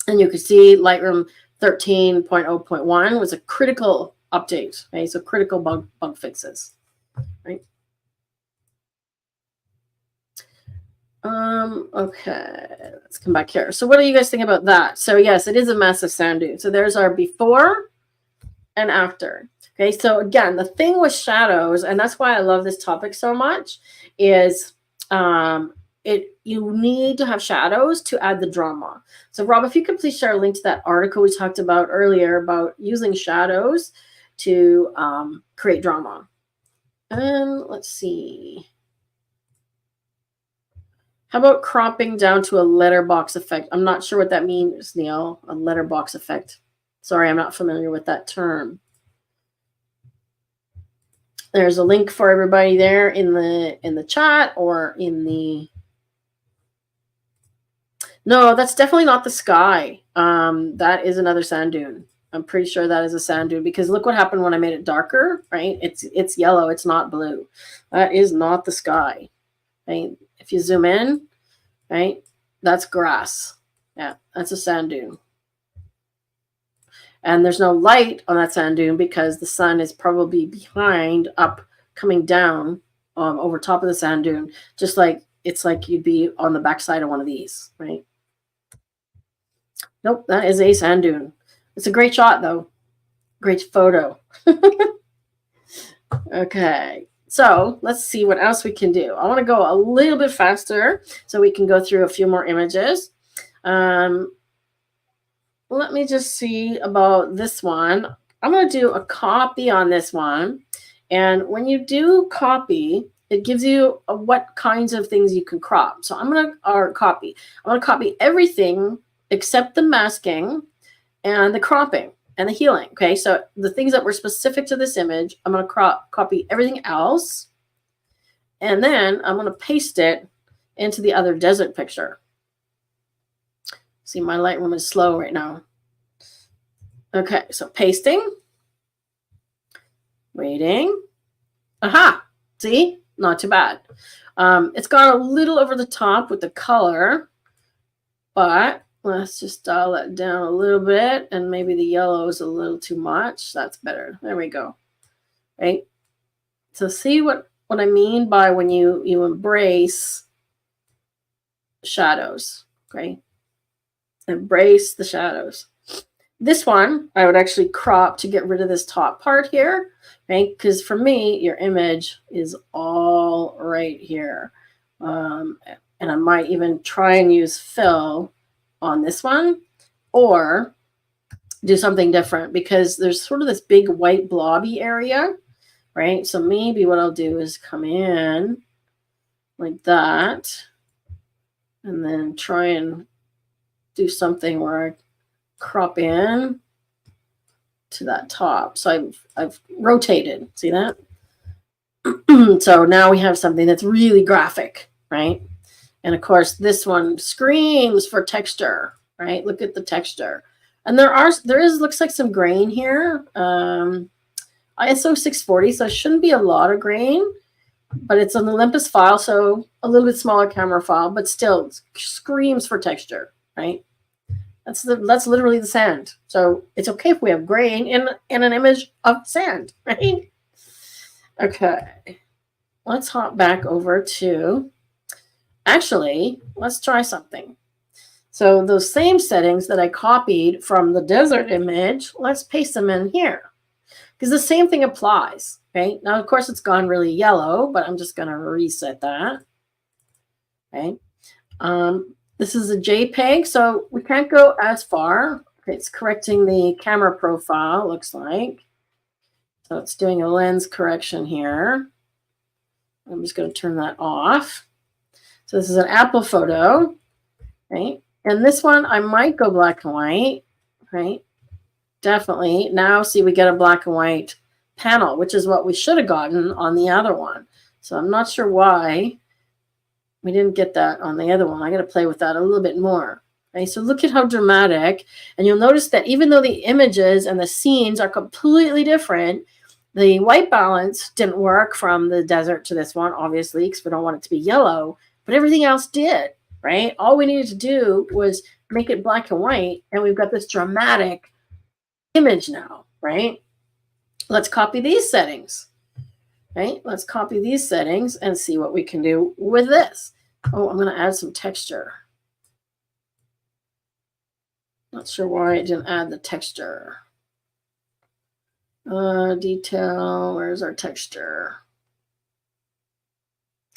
And you can see Lightroom 13.0.1 was a critical update. Okay, so critical bug fixes. Right. Okay, let's come back here. So what do you guys think about that? So yes, it is a massive sand dune. So there's our before and after. Okay, so again, the thing with shadows, and that's why I love this topic so much, is you need to have shadows to add the drama. So Rob, if you could please share a link to that article we talked about earlier about using shadows to create drama. And let's see. How about cropping down to a letterbox effect? I'm not sure what that means, Neil, a letterbox effect. Sorry, I'm not familiar with that term. There's a link for everybody there in the chat or in the... No, that's definitely not the sky. That is another sand dune. I'm pretty sure that is a sand dune, because look what happened when I made it darker, right? It's yellow, it's not blue. That is not the sky, right? If you zoom in, right, that's grass. Yeah, that's a sand dune. And there's no light on that sand dune because the sun is probably behind, up, coming down over top of the sand dune, just like it's like you'd be on the backside of one of these, right? Nope, that is a sand dune. It's a great shot, though. Great photo. Okay, so let's see what else we can do. I want to go a little bit faster so we can go through a few more images. Let me just see about this one. I'm going to do a copy on this one. And when you do copy, it gives you what kinds of things you can crop. So I'm going to copy. I'm going to copy everything except the masking and the cropping and the healing. Okay, so the things that were specific to this image, I'm going to copy everything else. And then I'm going to paste it into the other desert picture. See, my Lightroom is slow right now. Okay, so pasting. Waiting. Aha! See? Not too bad. It's got a little over the top with the color, but let's just dial that down a little bit, and maybe the yellow is a little too much. That's better. There we go. Right? So see what I mean by when you embrace shadows, okay? Embrace the shadows. This one, I would actually crop to get rid of this top part here, right? Because for me, your image is all right here. And I might even try and use fill on this one, or do something different, because there's sort of this big white blobby area, right? So maybe what I'll do is come in like that, and then try and do something where I crop in to that top. So I've rotated. See that? So now we have something that's really graphic, right? And of course, this one screams for texture, right? Look at the texture. And there is looks like some grain here. ISO 640, so it shouldn't be a lot of grain, but it's an Olympus file, so a little bit smaller camera file, but still screams for texture, right? That's literally the sand. So it's okay if we have grain in an image of sand, right? Okay, let's hop back over to, actually, let's try something. So those same settings that I copied from the desert image, let's paste them in here, because the same thing applies, right? Now, of course, it's gone really yellow, but I'm just going to reset that, okay? This is a JPEG, so we can't go as far. Okay, it's correcting the camera profile, looks like. So it's doing a lens correction here. I'm just going to turn that off. So this is an Apple photo, right? And this one, I might go black and white, right? Definitely. Now, see, we get a black and white panel, which is what we should have gotten on the other one. So I'm not sure why we didn't get that on the other one. I got to play with that a little bit more. Okay, so look at how dramatic. And you'll notice that even though the images and the scenes are completely different, the white balance didn't work from the desert to this one, obviously, because we don't want it to be yellow. But everything else did, right? All we needed to do was make it black and white, and we've got this dramatic image now, right? Let's copy these settings, right? Let's copy these settings and see what we can do with this. Oh, I'm going to add some texture. Not sure why it didn't add the texture. Detail, where's our texture?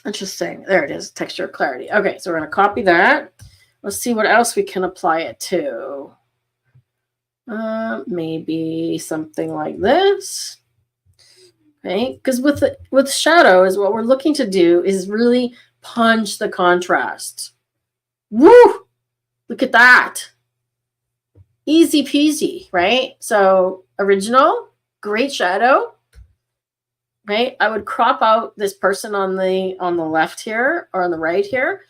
Interesting. There it is, texture clarity. Okay, so we're going to copy that. Let's see what else we can apply it to. Maybe something like this. Okay, because with shadows, what we're looking to do is really punch the contrast. Woo! Look at that. Easy peasy, right? So original, great shadow. Right? I would crop out this person on the left here or on the right here.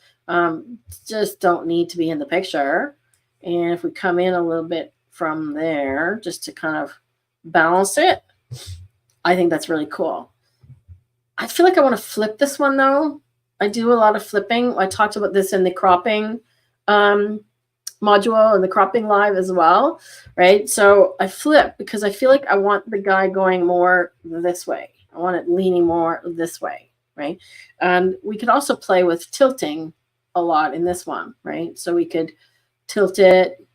Just don't need to be in the picture. And if we come in a little bit from there, just to kind of balance it, I think that's really cool. I feel like I want to flip this one though. I do a lot of flipping. I talked about this in the cropping module and the cropping live as well, right? So I flip because I feel like I want the guy going more this way. I want it leaning more this way, right? And we could also play with tilting a lot in this one, right? So we could tilt it,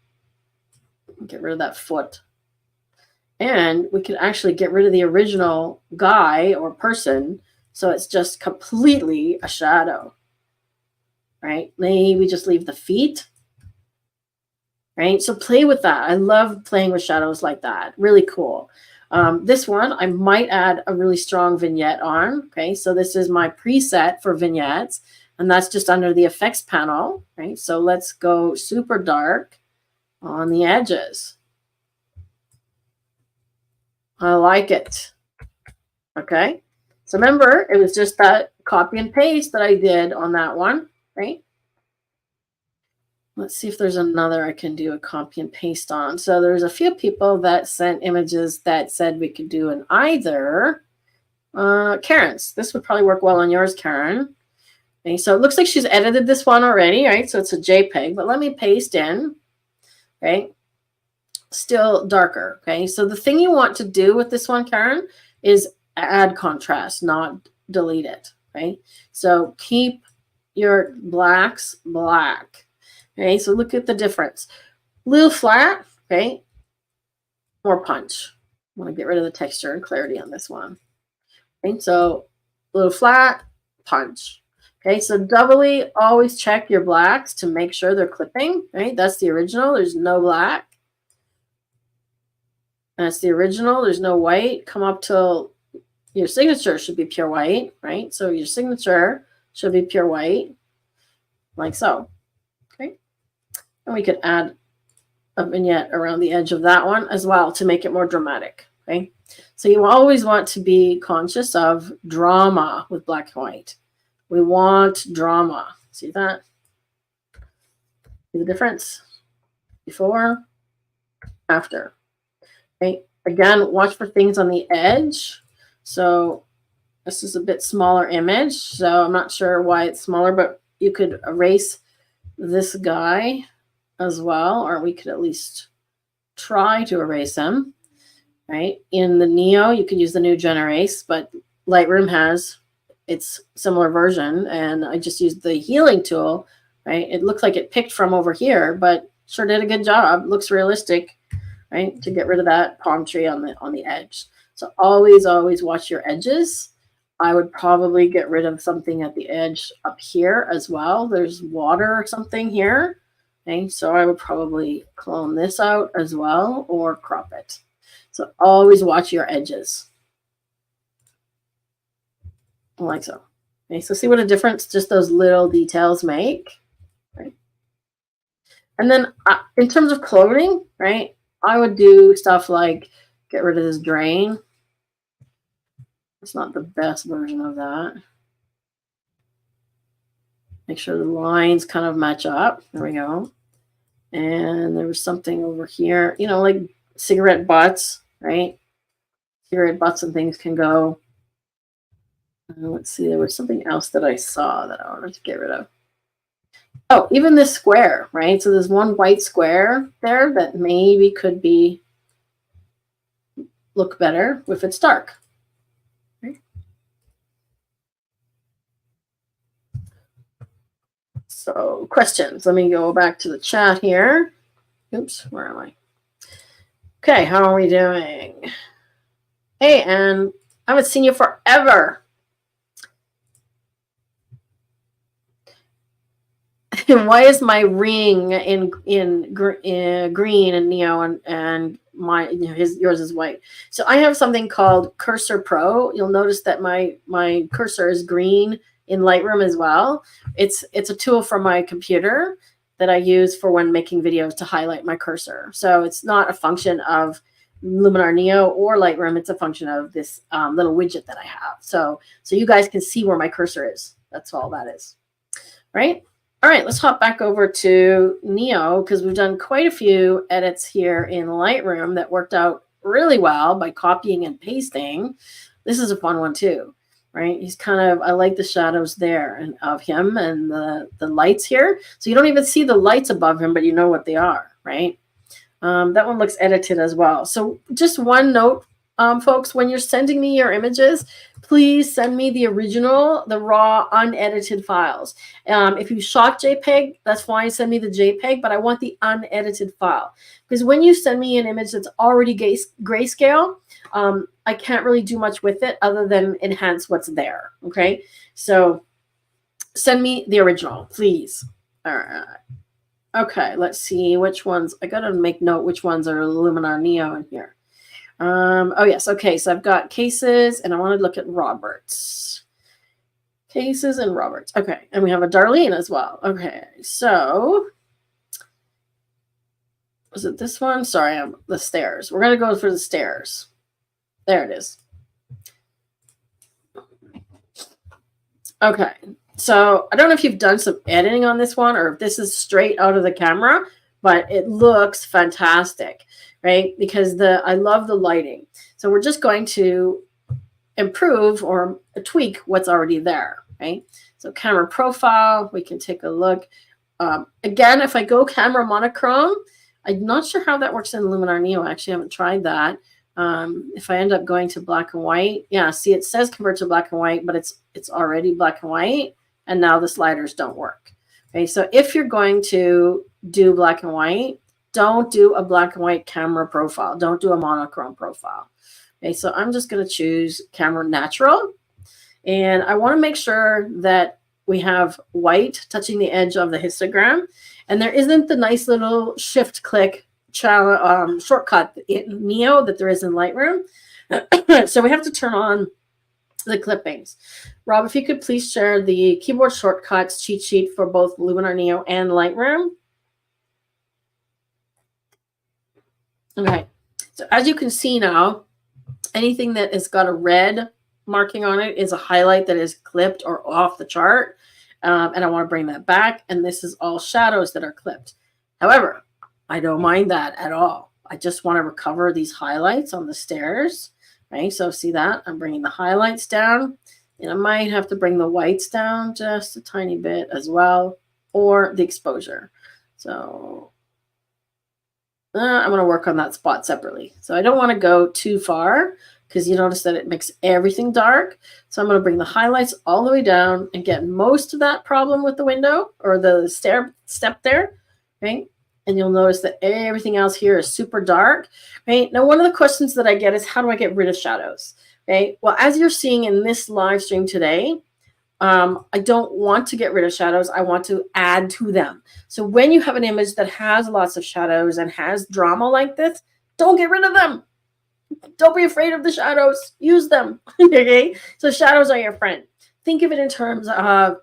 get rid of that foot. And we could actually get rid of the original guy or person, so it's just completely a shadow, right? Maybe just leave the feet, right? So play with that. I love playing with shadows like that. Really cool. This one, I might add a really strong vignette on. Okay, so this is my preset for vignettes, and that's just under the effects panel, right? So let's go super dark on the edges. I like it. Okay, so remember, it was just that copy and paste that I did on that one, right? Let's see if there's another I can do a copy and paste on. So there's a few people that sent images that said we could do an either. Karen's. This would probably work well on yours, Karen. Okay, so it looks like she's edited this one already, right? So it's a JPEG, but let me paste in, right? Still darker, okay? So the thing you want to do with this one, Karen, is add contrast, not delete it, right? So keep your blacks black. Okay, so look at the difference. A little flat, okay? more punch. I want to get rid of the texture and clarity on this one. Okay, so a little flat, punch. Okay, so doubly always check your blacks to make sure they're clipping, right? That's the original. There's no black. That's the original. There's no white. Come up till your signature should be pure white, right? So your signature should be pure white, like so. Okay, and we could add a vignette around the edge of that one as well to make it more dramatic. Okay, so you always want to be conscious of drama with black and white. We want drama. See that? See the difference? Before, after. Okay, again, watch for things on the edge. So this is a bit smaller image, so I'm not sure why it's smaller, but you could erase this guy as well, or we could at least try to erase him, right? In the Neo, you could use the new Gen Erase, but Lightroom has its similar version, and I just used the healing tool, right? It looks like it picked from over here, but sure did a good job. Looks realistic, right? To get rid of that palm tree on the edge. So always watch your edges. I would probably get rid of something at the edge up here as well. There's water or something here. Okay, so I would probably clone this out as well or crop it. So always watch your edges. Like so. Okay, so see what a difference just those little details make. Right? And then in terms of clothing, right, I would do stuff like get rid of this drain. It's not the best version of that. Make sure the lines kind of match up. There we go. And there was something over here, you know, like cigarette butts, right? Cigarette butts and things can go. Let's see, there was something else that I saw that I wanted to get rid of. Oh, even this square, right? So there's one white square there that maybe could be look better if it's dark. Right? So questions. Let me go back to the chat here. Oops, where am I? Okay, how are we doing? Hey, and I haven't seen you forever. Why is my ring in green and Neo and my yours is white? So I have something called Cursor Pro. You'll notice that my cursor is green in Lightroom as well. It's a tool from my computer that I use for when making videos to highlight my cursor. So it's not a function of Luminar Neo or Lightroom. It's a function of this little widget that I have. So you guys can see where my cursor is. That's all that is, right? All right, let's hop back over to Neo because we've done quite a few edits here in Lightroom that worked out really well by copying and pasting. This is a fun one too, right? He's kind of, I like the shadows there and of him and the lights here. So you don't even see the lights above him, but you know what they are, right? That one looks edited as well. So just one note, folks, when you're sending me your images, please send me the original, the raw, unedited files. If you shot JPEG, that's fine. Send me the JPEG, but I want the unedited file. Because when you send me an image that's already grayscale, I can't really do much with it other than enhance what's there. Okay, so send me the original, please. All right. Okay, let's see which ones. I got to make note which ones are Luminar Neo in here. Oh, yes. Okay, so I've got cases, and I want to look at Roberts. Cases and Roberts. Okay, and we have a Darlene as well. Okay, so was it this one? Sorry, I'm the stairs. We're going to go for the stairs. There it is. Okay, so I don't know if you've done some editing on this one or if this is straight out of the camera, but it looks fantastic, right? Because I love the lighting. So we're just going to improve or tweak what's already there, right? So camera profile, we can take a look. Again, if I go camera monochrome, I'm not sure how that works in Luminar Neo. I actually haven't tried that. If I end up going to black and white, yeah, see, it says convert to black and white, but it's already black and white, and now the sliders don't work. Okay, so if you're going to do black and white, don't do a black and white camera profile. Don't do a monochrome profile. Okay, so I'm just going to choose camera natural. And I want to make sure that we have white touching the edge of the histogram. And there isn't the nice little shift click shortcut in Neo that there is in Lightroom. So we have to turn on the clippings. Rob, if you could please share the keyboard shortcuts cheat sheet for both Luminar Neo and Lightroom. Okay, so as you can see now, anything that has got a red marking on it is a highlight that is clipped or off the chart. And I want to bring that back. And this is all shadows that are clipped. However, I don't mind that at all. I just want to recover these highlights on the stairs. Right, so see that? I'm bringing the highlights down. And I might have to bring the whites down just a tiny bit as well, or the exposure. So I'm going to work on that spot separately. So I don't want to go too far because you notice that it makes everything dark. So I'm going to bring the highlights all the way down and get most of that problem with the window or the step there. Right? And you'll notice that everything else here is super dark. Right? Now, one of the questions that I get is, how do I get rid of shadows? Okay. Well, as you're seeing in this live stream today, I don't want to get rid of shadows. I want to add to them. So when you have an image that has lots of shadows and has drama like this, don't get rid of them. Don't be afraid of the shadows. Use them. Okay. So shadows are your friend. Think of it in terms of,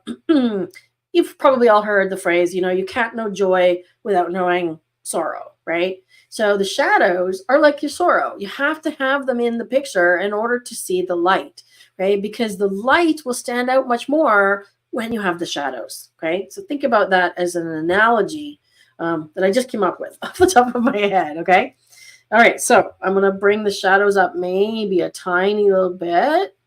you've probably all heard the phrase, you can't know joy without knowing sorrow, right? So the shadows are like your sorrow. You have to have them in the picture in order to see the light, right? Because the light will stand out much more when you have the shadows, okay? So think about that as an analogy that I just came up with off the top of my head, okay? All right, so I'm going to bring the shadows up maybe a tiny little bit.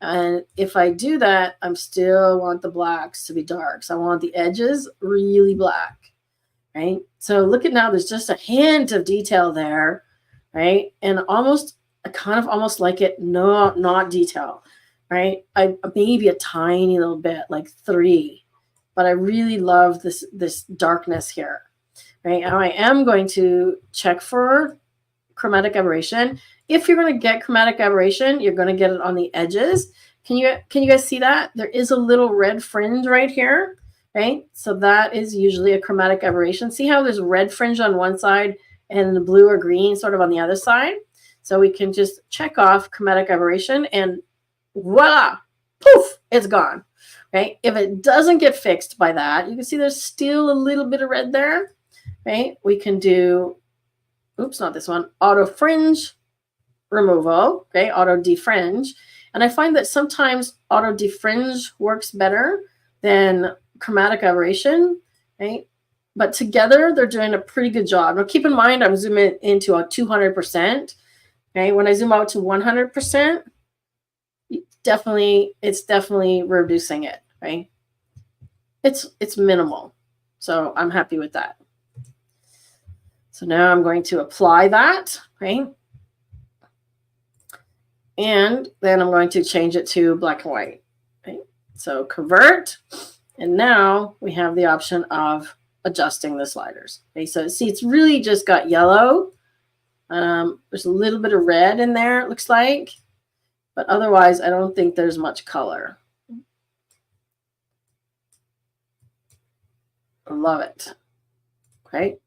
And if I do that, I still want the blacks to be dark. So I want the edges really black, right? So look at now, there's just a hint of detail there, right? And I kind of almost like it not detail, right? Maybe a tiny little bit, like 3, but I really love this darkness here, right? Now I am going to check for chromatic aberration. If you're going to get chromatic aberration, you're going to get it on the edges. Can you guys see that? There is a little red fringe right here, right? So that is usually a chromatic aberration. See how there's red fringe on one side and the blue or green sort of on the other side? So we can just check off chromatic aberration and voila, poof, it's gone, right? If it doesn't get fixed by that, you can see there's still a little bit of red there, right? We can do, oops, not this one, auto fringe removal, okay, auto defringe. And I find that sometimes auto defringe works better than chromatic aberration, right? But together they're doing a pretty good job. Now keep in mind, I'm zooming into a 200%. Okay, when I zoom out to 100%, it's definitely reducing it, right? It's minimal. So I'm happy with that. So now I'm going to apply that, right? And then I'm going to change it to black and white. Okay? So convert. And now we have the option of adjusting the sliders. Okay, so see, it's really just got yellow. There's a little bit of red in there, it looks like. But otherwise, I don't think there's much color. I love it. Okay.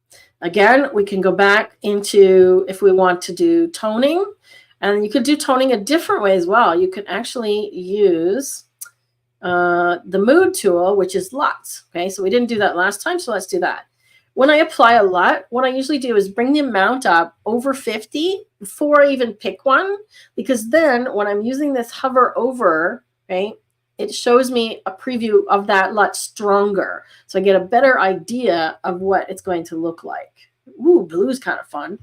Again, we can go back into if we want to do toning. And you could do toning a different way as well. You can actually use the mood tool, which is LUTs. Okay, so we didn't do that last time, so let's do that. When I apply a LUT, what I usually do is bring the amount up over 50 before I even pick one, because then when I'm using this hover over, right, it shows me a preview of that LUT stronger. So I get a better idea of what it's going to look like. Ooh, blue's kind of fun.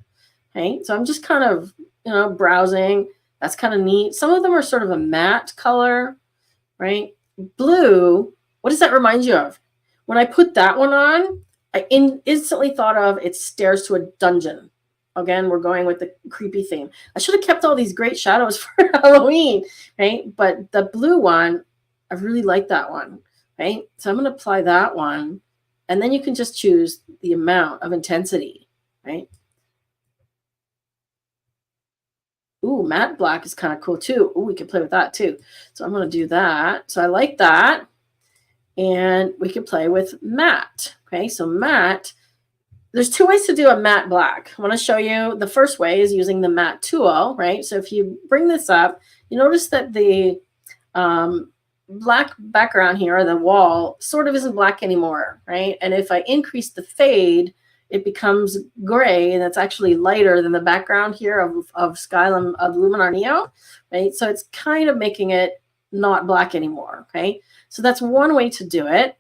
Okay, so I'm just kind of, browsing. That's kind of neat. Some of them are sort of a matte color, right? Blue, what does that remind you of? When I put that one on, I instantly thought of it stairs to a dungeon. Again, we're going with the creepy theme. I should have kept all these great shadows for Halloween, right? But the blue one, I really like that one, right? So I'm going to apply that one. And then you can just choose the amount of intensity, right? Ooh, matte black is kind of cool too. Ooh, we can play with that too. So I'm going to do that. So I like that. And we can play with matte. Okay, so matte. There's two ways to do a matte black. I want to show you. The first way is using the matte tool, right? So if you bring this up, you notice that the black background here, the wall, sort of isn't black anymore, right? And if I increase the fade, it becomes gray, and it's actually lighter than the background here of Skylum of Luminar Neo, right? So it's kind of making it not black anymore, okay? So that's one way to do it,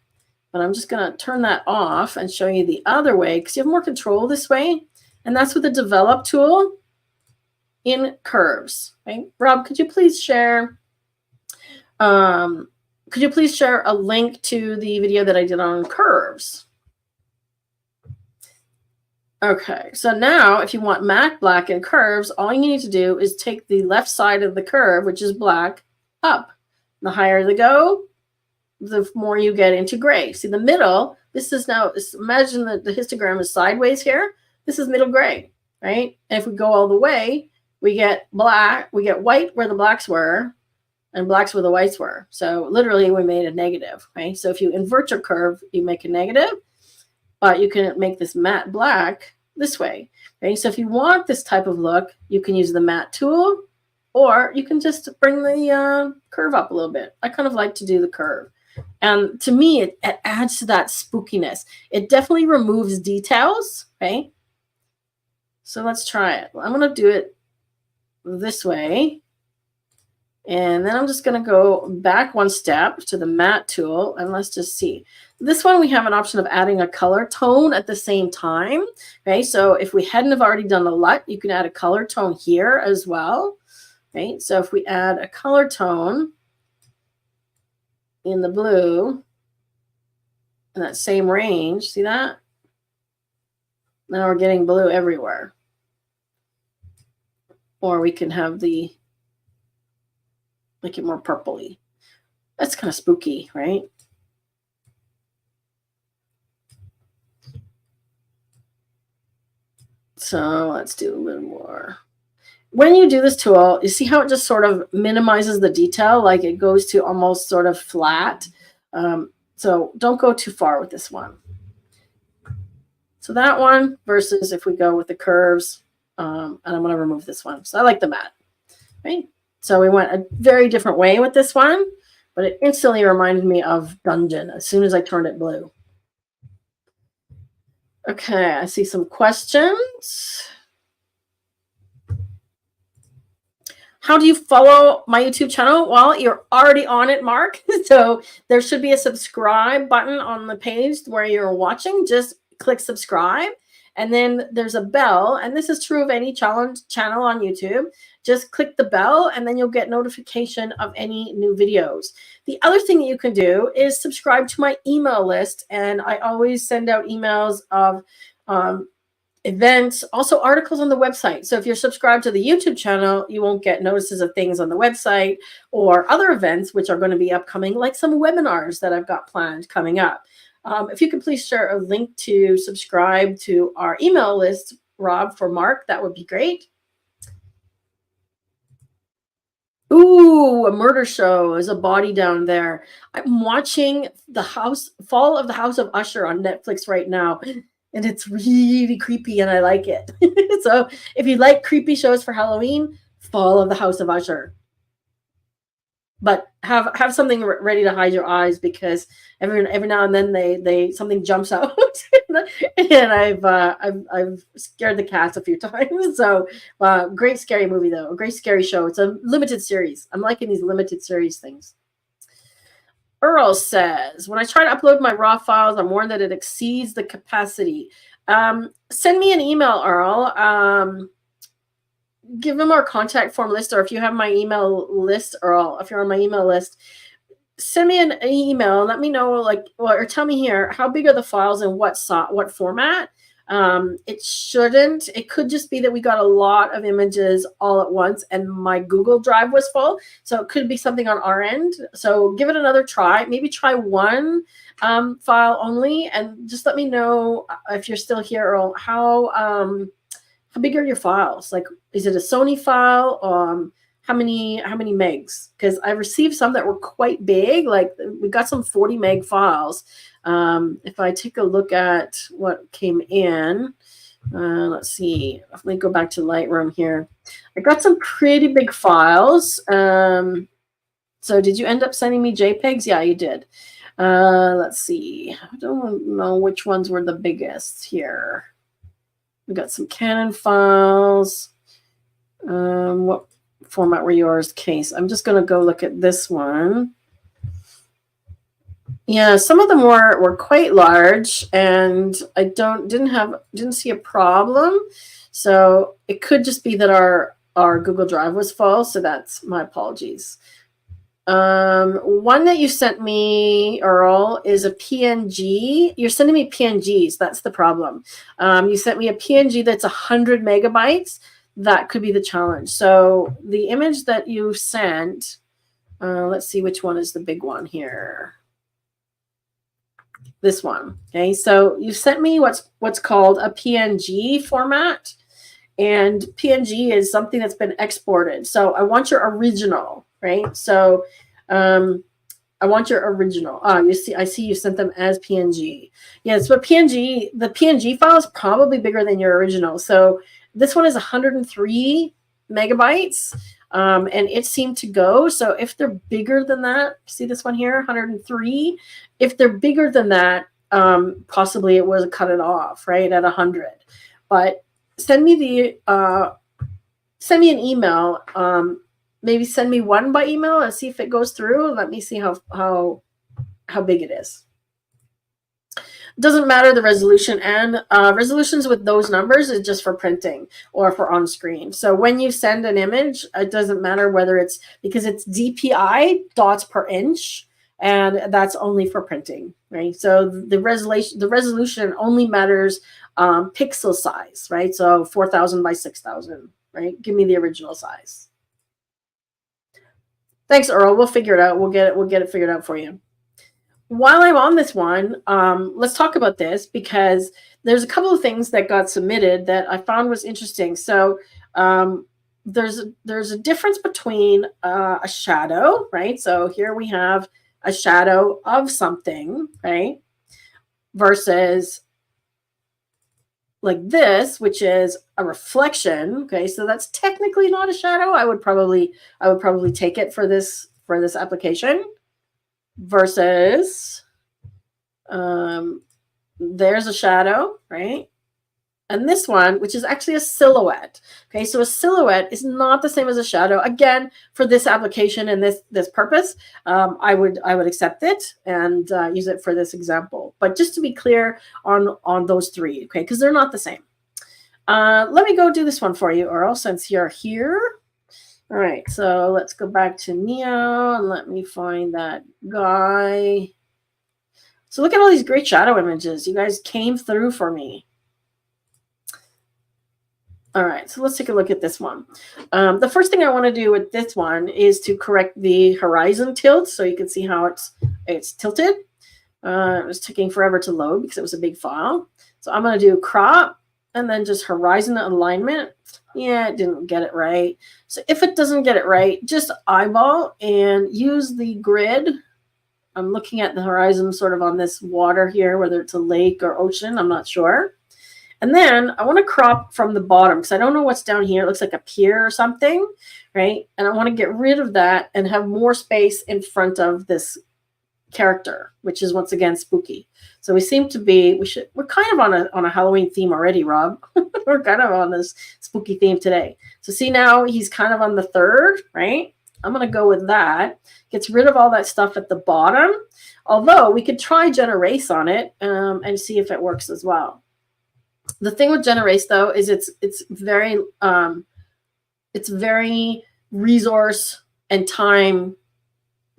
but I'm just going to turn that off and show you the other way because you have more control this way, and that's with the Develop tool in Curves, right? Rob, could you please share a link to the video that I did on curves? Okay, so now if you want matte black and curves, all you need to do is take the left side of the curve, which is black, up. The higher they go, the more you get into gray. See the middle, this is now, imagine that the histogram is sideways here. This is middle gray, right? And if we go all the way, we get black, we get white where the blacks were, and blacks where the whites were. So literally we made a negative, right? So if you invert your curve, you make a negative, but you can make this matte black this way, okay? So if you want this type of look, you can use the matte tool, or you can just bring the curve up a little bit. I kind of like to do the curve. And to me, it adds to that spookiness. It definitely removes details, okay? So let's try it. I'm going to do it this way. And then I'm just going to go back one step to the matte tool, and let's just see. This one, we have an option of adding a color tone at the same time. Okay, so if we hadn't have already done the LUT, you can add a color tone here as well. Okay, so if we add a color tone in the blue in that same range, see that? Now we're getting blue everywhere. Or we can have the, make it more purpley. That's kind of spooky, right? So let's do a little more. When you do this tool, you see how it just sort of minimizes the detail, like it goes to almost sort of flat. So don't go too far with this one. So that one versus if we go with the curves, and I'm going to remove this one. So I like the matte, right? So we went a very different way with this one, but it instantly reminded me of Dungeon as soon as I turned it blue. Okay, I see some questions. How do you follow my YouTube channel? Well, you're already on it, Mark. So there should be a subscribe button on the page where you're watching. Just click subscribe. And then there's a bell. And this is true of any channel on YouTube. Just click the bell and then you'll get notification of any new videos. The other thing that you can do is subscribe to my email list. And I always send out emails of events, also articles on the website. So if you're subscribed to the YouTube channel, you won't get notices of things on the website or other events, which are going to be upcoming, like some webinars that I've got planned coming up. If you could please share a link to subscribe to our email list, Rob, for Mark, that would be great. Ooh, a murder show. There's a body down there. I'm watching the Fall of the House of Usher on Netflix right now. And it's really creepy, and I like it. So if you like creepy shows for Halloween, Fall of the House of Usher. But have something ready to hide your eyes, because every now and then they something jumps out, and I've scared the cats a few times. So great scary movie though, a great scary show. It's a limited series. I'm liking these limited series things. Earl says, when I try to upload my raw files, I'm warned that it exceeds the capacity. Send me an email, Earl. Give them our contact form list, or if you have my email list, Earl, if you're on my email list, send me an email. Let me know, or tell me here, how big are the files and what format? It shouldn't. It could just be that we got a lot of images all at once and my Google Drive was full. So it could be something on our end. So give it another try. Maybe try one file only, and just let me know if you're still here, Earl, how big are your files? Like, is it a Sony file? How many megs? Because I received some that were quite big. Like we got some 40 meg files. If I take a look at what came in, let's see. Let me go back to Lightroom here. I got some pretty big files. So did you end up sending me JPEGs? Yeah, you did. Let's see. I don't know which ones were the biggest here. We got some Canon files. What format were yours? Case. I'm just going to go look at this one. Yeah, some of them were quite large, and I didn't see a problem. So it could just be that our Google Drive was full. So that's my apologies. One that you sent me, Earl, is a PNG. You're sending me PNGs. That's the problem. You sent me a PNG that's 100 megabytes. That could be the challenge. So the image that you sent, let's see which one is the big one here. This one. Okay, so you sent me what's called a PNG format, and PNG is something that's been exported. So I want your original, right? So I want your original. I see you sent them as PNG. Yes, but the PNG file is probably bigger than your original. So this one is 103 megabytes. And it seemed to go. So if they're bigger than that, see this one here, 103. If they're bigger than that, possibly it was cut it off, right, at 100. But send me an email. Maybe send me one by email and see if it goes through. Let me see how big it is. Doesn't matter the resolution, and resolutions with those numbers is just for printing or for on screen. So when you send an image, it doesn't matter whether it's, because it's DPI, dots per inch, and that's only for printing, right? So the resolution only matters pixel size, right? So 4,000 by 6,000, right? Give me the original size. Thanks, Earl. We'll figure it out. We'll get it figured out for you. While I'm on this one, let's talk about this, because there's a couple of things that got submitted that I found was interesting. So there's a difference between a shadow, right? So here we have a shadow of something, right? Versus like this, which is a reflection. Okay, so that's technically not a shadow. I would probably take it for this application. Versus there's a shadow, right? And this one, which is actually a silhouette. Okay, so a silhouette is not the same as a shadow. Again, for this application and this purpose, I would accept it and use it for this example. But just to be clear on those three, okay, because they're not the same. Let me go do this one for you, Earl, since you're here. All right, so let's go back to Neo and let me find that guy. So look at all these great shadow images. You guys came through for me. All right, so let's take a look at this one. The first thing I want to do with this one is to correct the horizon tilt, so you can see how it's tilted. It was taking forever to load because it was a big file. So I'm going to do crop and then just horizon alignment. Yeah, it didn't get it right. So if it doesn't get it right, just eyeball and use the grid. I'm looking at the horizon sort of on this water here, whether it's a lake or ocean, I'm not sure. And then I want to crop from the bottom because I don't know what's down here. It looks like a pier or something, right? And I want to get rid of that and have more space in front of this character, which is once again spooky. So we seem to be, we're kind of on a Halloween theme already, Rob. We're kind of on this spooky theme today. So see, now he's kind of on the third, right? I'm going to go with that. Gets rid of all that stuff at the bottom. Although we could try Generate on it and see if it works as well. The thing with Generate though is it's very resource and time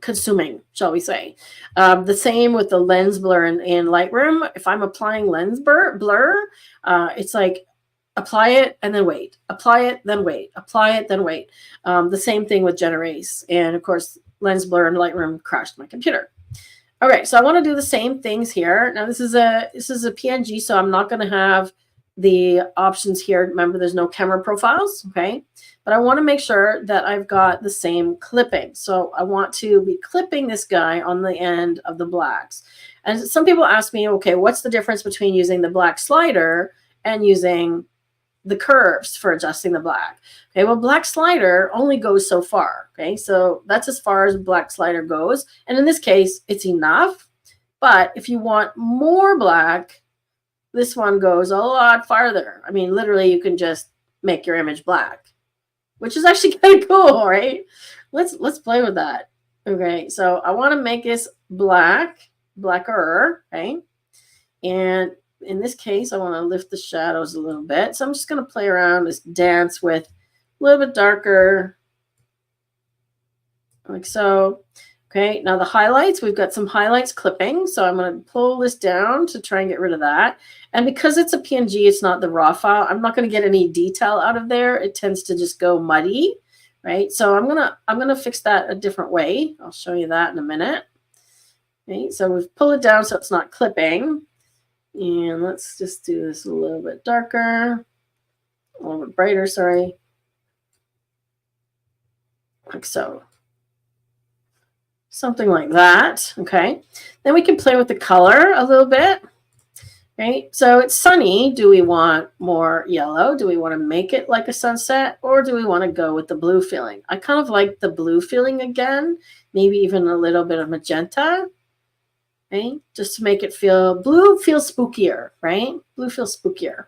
consuming, shall we say. The same with the lens blur in Lightroom. If I'm applying lens blur, it's like apply it and then wait, apply it, then wait, apply it, then wait. The same thing with Generase. And of course, lens blur in Lightroom crashed my computer. All right, so I want to do the same things here. Now this is a PNG, so I'm not going to have the options here. Remember, there's no camera profiles, okay? But I want to make sure that I've got the same clipping. So I want to be clipping this guy on the end of the blacks. And some people ask me, okay, what's the difference between using the black slider and using the curves for adjusting the black? Okay, well, black slider only goes so far. Okay, so that's as far as black slider goes. And in this case, it's enough. But if you want more black, this one goes a lot farther. I mean, literally, you can just make your image black, which is actually kind of cool, right? Let's play with that. Okay, so I want to make this blacker, okay? And in this case, I want to lift the shadows a little bit. So I'm just going to play around, just dance with a little bit darker, like so. Okay, now the highlights, we've got some highlights clipping. So I'm going to pull this down to try and get rid of that. And because it's a PNG, it's not the raw file, I'm not going to get any detail out of there. It tends to just go muddy, right? So I'm going to fix that a different way. I'll show you that in a minute. Okay, so we've pulled it down so it's not clipping. And let's just do this a little bit darker, a little bit brighter, sorry. Like so. Something like that, okay? Then we can play with the color a little bit, right? So it's sunny. Do we want more yellow? Do we want to make it like a sunset? Or do we want to go with the blue feeling? I kind of like the blue feeling again, maybe even a little bit of magenta. Okay, just to make it feel, blue feels spookier, right? Blue feels spookier.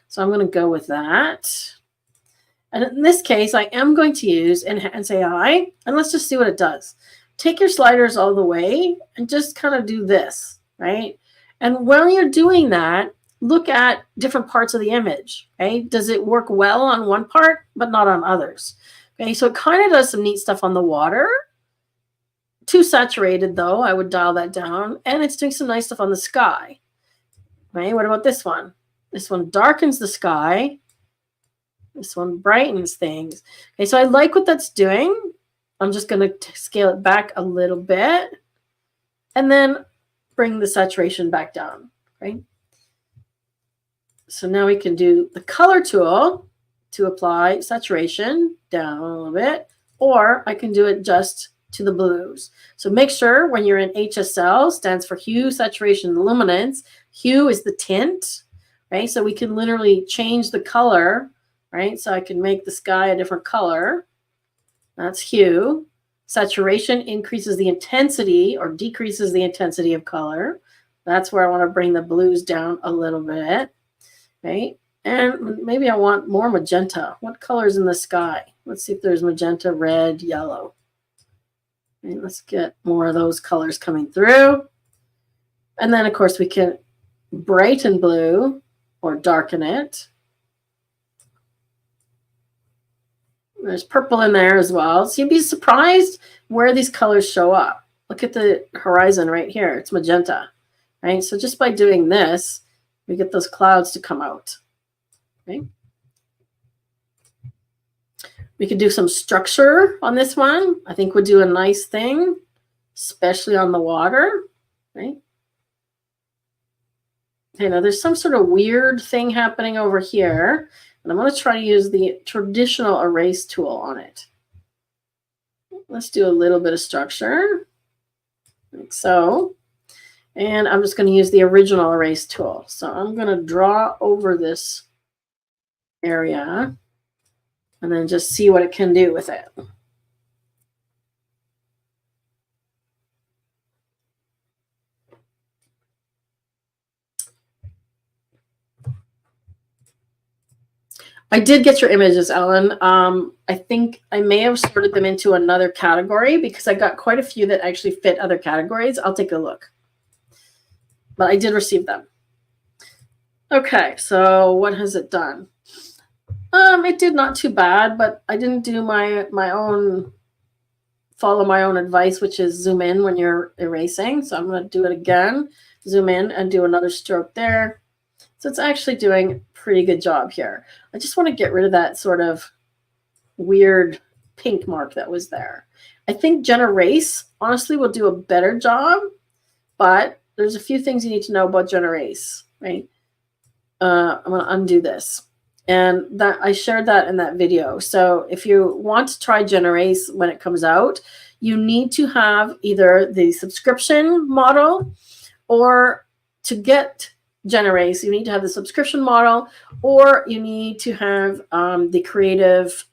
So I'm going to go with that. And in this case, I am going to use Enhance AI, and let's just see what it does. Take your sliders all the way and just kind of do this, right? And while you're doing that, look at different parts of the image, okay? Does it work well on one part, but not on others? Okay, so it kind of does some neat stuff on the water. Too saturated, though. I would dial that down. And it's doing some nice stuff on the sky. Right? What about this one? This one darkens the sky. This one brightens things. Okay, so I like what that's doing. I'm just going to scale it back a little bit. And then bring the saturation back down. Right? So now we can do the color tool to apply saturation down a little bit. Or I can do it just to the blues. So make sure when you're in HSL, stands for hue, saturation, luminance. Hue is the tint, right? So we can literally change the color, right? So I can make the sky a different color. That's hue. Saturation increases the intensity or decreases the intensity of color. That's where I want to bring the blues down a little bit, right? And maybe I want more magenta. What color's in the sky? Let's see if there's magenta, red, yellow. Okay, let's get more of those colors coming through. And then, of course, we can brighten blue or darken it. There's purple in there as well. So you'd be surprised where these colors show up. Look at the horizon right here. It's magenta, right? So just by doing this, we get those clouds to come out. Okay. We could do some structure on this one. I think would do a nice thing, especially on the water, right? Okay, now there's some sort of weird thing happening over here, and I'm going to try to use the traditional erase tool on it. Let's do a little bit of structure, like so. And I'm just going to use the original erase tool. So I'm going to draw over this area and then just see what it can do with it. I did get your images, Ellen. I think I may have sorted them into another category because I got quite a few that actually fit other categories. I'll take a look. But I did receive them. Okay, so what has it done? It did not too bad, but I didn't do my own follow my own advice, which is zoom in when you're erasing. So I'm going to do it again, zoom in and do another stroke there. So it's actually doing a pretty good job here. I just want to get rid of that sort of weird pink mark that was there. I think Generase honestly will do a better job, but there's a few things you need to know about Generase, right? I'm going to undo this. And that I shared that in that video. So if you want to try Generase when it comes out, you need to have either the subscription model, or to get Generase, you need to have the subscription model, or you need to have the creative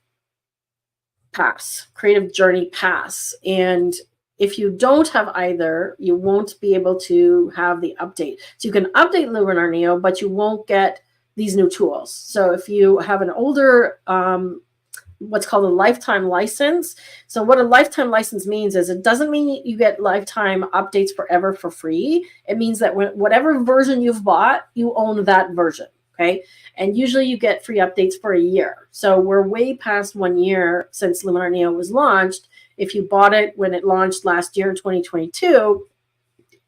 pass, creative journey pass. And if you don't have either, you won't be able to have the update. So you can update Luminar Neo, but you won't get these new tools. So if you have an older, what's called a lifetime license. So what a lifetime license means is it doesn't mean you get lifetime updates forever for free. It means that whatever version you've bought, you own that version. Okay. And usually you get free updates for a year. So we're way past 1 year since Luminar Neo was launched. If you bought it when it launched last year in 2022,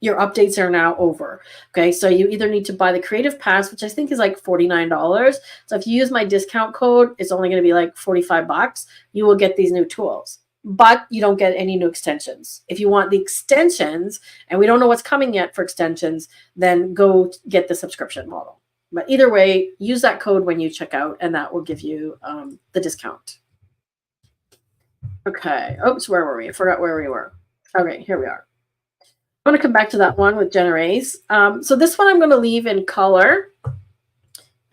your updates are now over. Okay, so you either need to buy the Creative Pass, which I think is like $49. So if you use my discount code, it's only going to be like $45. You will get these new tools, but you don't get any new extensions. If you want the extensions, and we don't know what's coming yet for extensions, then go get the subscription model. But either way, use that code when you check out, and that will give you the discount. Okay. Oops, where were we? I forgot where we were. Okay, here we are. I'm going to come back to that one with Generase. So this one I'm going to leave in color.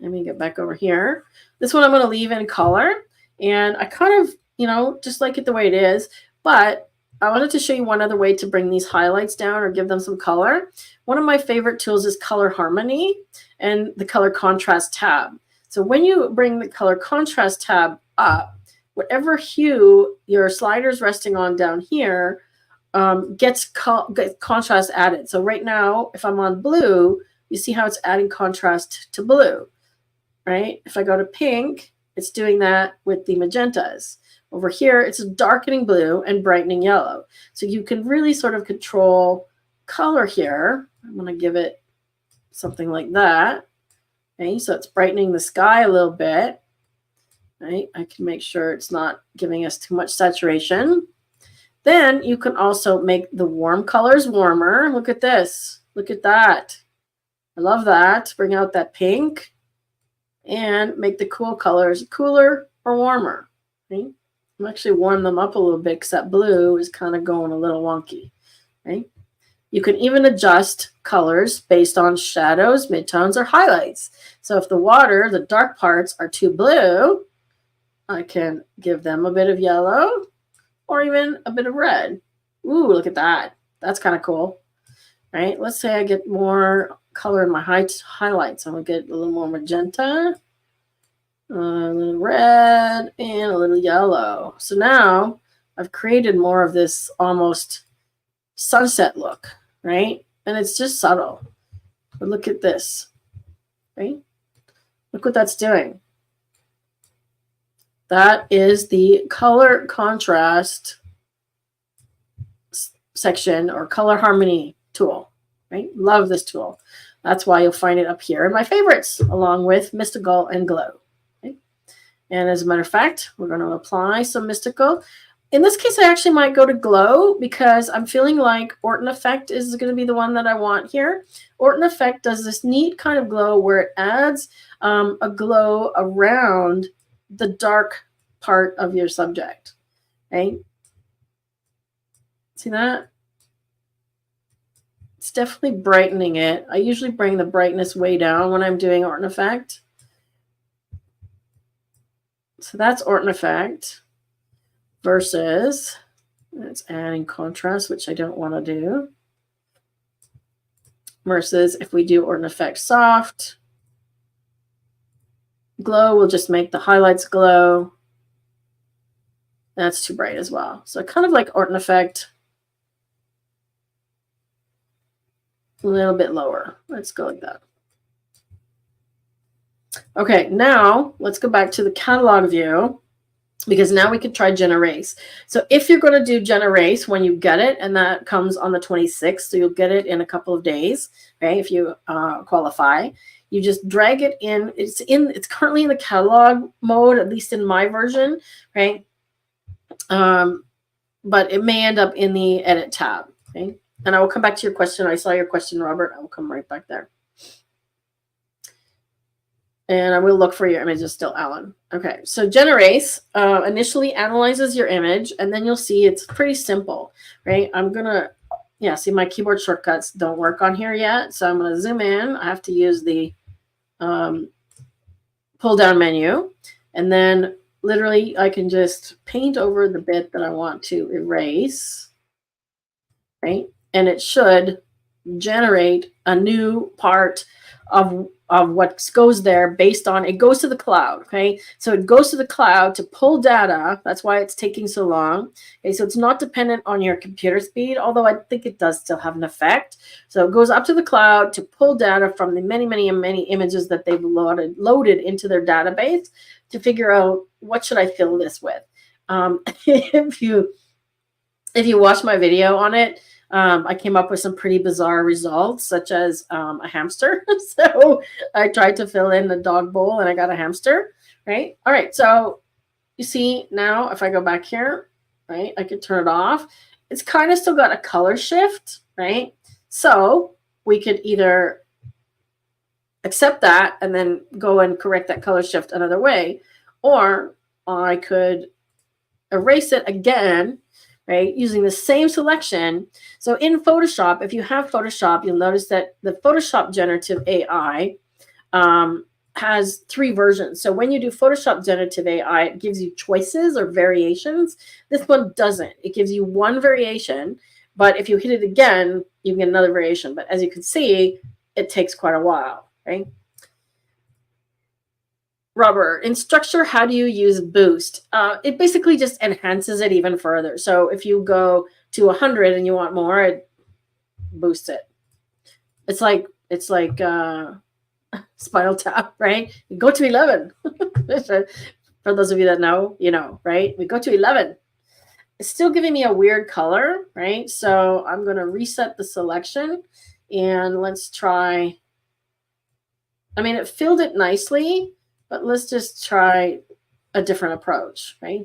Let me get back over here. This one I'm going to leave in color. And I kind of, just like it the way it is. But I wanted to show you one other way to bring these highlights down or give them some color. One of my favorite tools is Color Harmony and the Color Contrast tab. So when you bring the Color Contrast tab up, whatever hue your slider's resting on down here, gets contrast added. So right now, if I'm on blue, you see how it's adding contrast to blue, right? If I go to pink, it's doing that with the magentas. Over here, it's darkening blue and brightening yellow. So you can really sort of control color here. I'm going to give it something like that. Okay, so it's brightening the sky a little bit. Right? I can make sure it's not giving us too much saturation. Then you can also make the warm colors warmer. Look at this. Look at that. I love that. Bring out that pink and make the cool colors cooler or warmer. Okay? I'm actually warming them up a little bit because that blue is kind of going a little wonky. Right? You can even adjust colors based on shadows, midtones, or highlights. So if the water, the dark parts, are too blue, I can give them a bit of yellow or even a bit of red. Ooh, look at that. That's kind of cool, right? Let's say I get more color in my highlights. I'm going to get a little more magenta, a little red, and a little yellow. So now I've created more of this almost sunset look, right? And it's just subtle. But look at this, right? Look what that's doing. That is the color contrast section or color harmony tool, right? Love this tool. That's why you'll find it up here in my favorites, along with Mystical and Glow. Okay? And as a matter of fact, we're going to apply some Mystical. In this case, I actually might go to Glow because I'm feeling like Orton Effect is going to be the one that I want here. Orton Effect does this neat kind of glow where it adds a glow around the dark part of your subject. Okay? See that? It's definitely brightening it. I usually bring the brightness way down when I'm doing Orton Effect. So that's Orton Effect versus, it's adding contrast, which I don't want to do, versus if we do Orton Effect Soft, Glow will just make the highlights glow. That's too bright as well. So kind of like Orton Effect, a little bit lower. Let's go like that. Okay, now let's go back to the catalog view. because now we could try generate. So if you're going to do generate when you get it, and that comes on the 26th, so you'll get it in a couple of days, right? If you qualify, you just drag it in. It's currently in the catalog mode, at least in my version, right? But it may end up in the edit tab, okay? And I will come back to your question. I saw your question, Robert. I will come right back there. And I will look for your images still, Alan. Okay, so generate initially analyzes your image, and then you'll see it's pretty simple, right? I'm going to, yeah, see my keyboard shortcuts don't work on here yet. So I'm going to zoom in. I have to use the pull down menu. And then literally I can just paint over the bit that I want to erase, right? And it should generate a new part of what goes there based on, it goes to the cloud, okay? So it goes to the cloud to pull data. That's why it's taking so long. Okay, so it's not dependent on your computer speed, although I think it does still have an effect. So it goes up to the cloud to pull data from the many images that they've loaded into their database to figure out what should I fill this with. If you watch my video on it, I came up with some pretty bizarre results, such as a hamster. So I tried to fill in the dog bowl and I got a hamster, right? All right, so you see now if I go back here, right, I could turn it off. It's kind of still got a color shift, right? So we could either accept that and then go and correct that color shift another way, or I could erase it again, right, using the same selection. So in Photoshop, if you have Photoshop, you'll notice that the Photoshop generative AI has 3 versions. So when you do Photoshop generative AI, it gives you choices or variations. This one doesn't. It gives you one variation, but if you hit it again, you can get another variation. But as you can see, it takes quite a while, right? Robert, in structure, how do you use boost? It basically just enhances it even further. So if you go to 100 and you want more, it boosts it. It's like Spinal Tap, right? You go to 11. For those of you that know, you know, right? We go to 11. It's still giving me a weird color, right? So I'm going to reset the selection and let's try. I mean, it filled it nicely, but let's just try a different approach, right?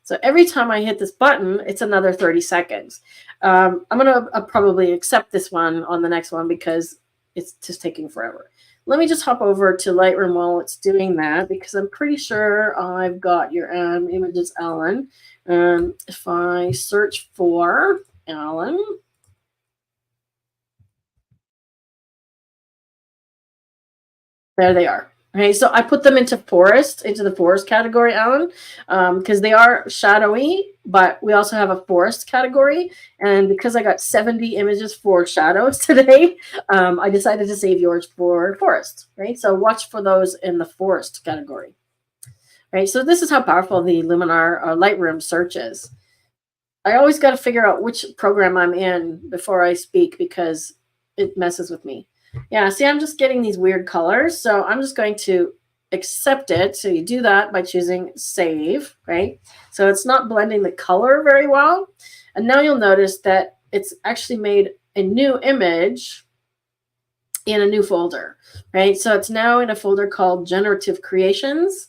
So every time I hit this button, it's another 30 seconds. I'm going to probably accept this one on the next one because it's just taking forever. Let me just hop over to Lightroom while it's doing that, because I'm pretty sure I've got your images, Alan. If I search for Alan, there they are. Okay, so I put them into the forest category, Alan, because they are shadowy, but we also have a forest category. And because I got 70 images for shadows today, I decided to save yours for forest, right? So watch for those in the forest category, right? So this is how powerful the Luminar Lightroom search is. I always got to figure out which program I'm in before I speak because it messes with me. Yeah, see, I'm just getting these weird colors, so I'm just going to accept it. So you do that by choosing save, right? So it's not blending the color very well. And now you'll notice that it's actually made a new image in a new folder, right? So it's now in a folder called Generative Creations,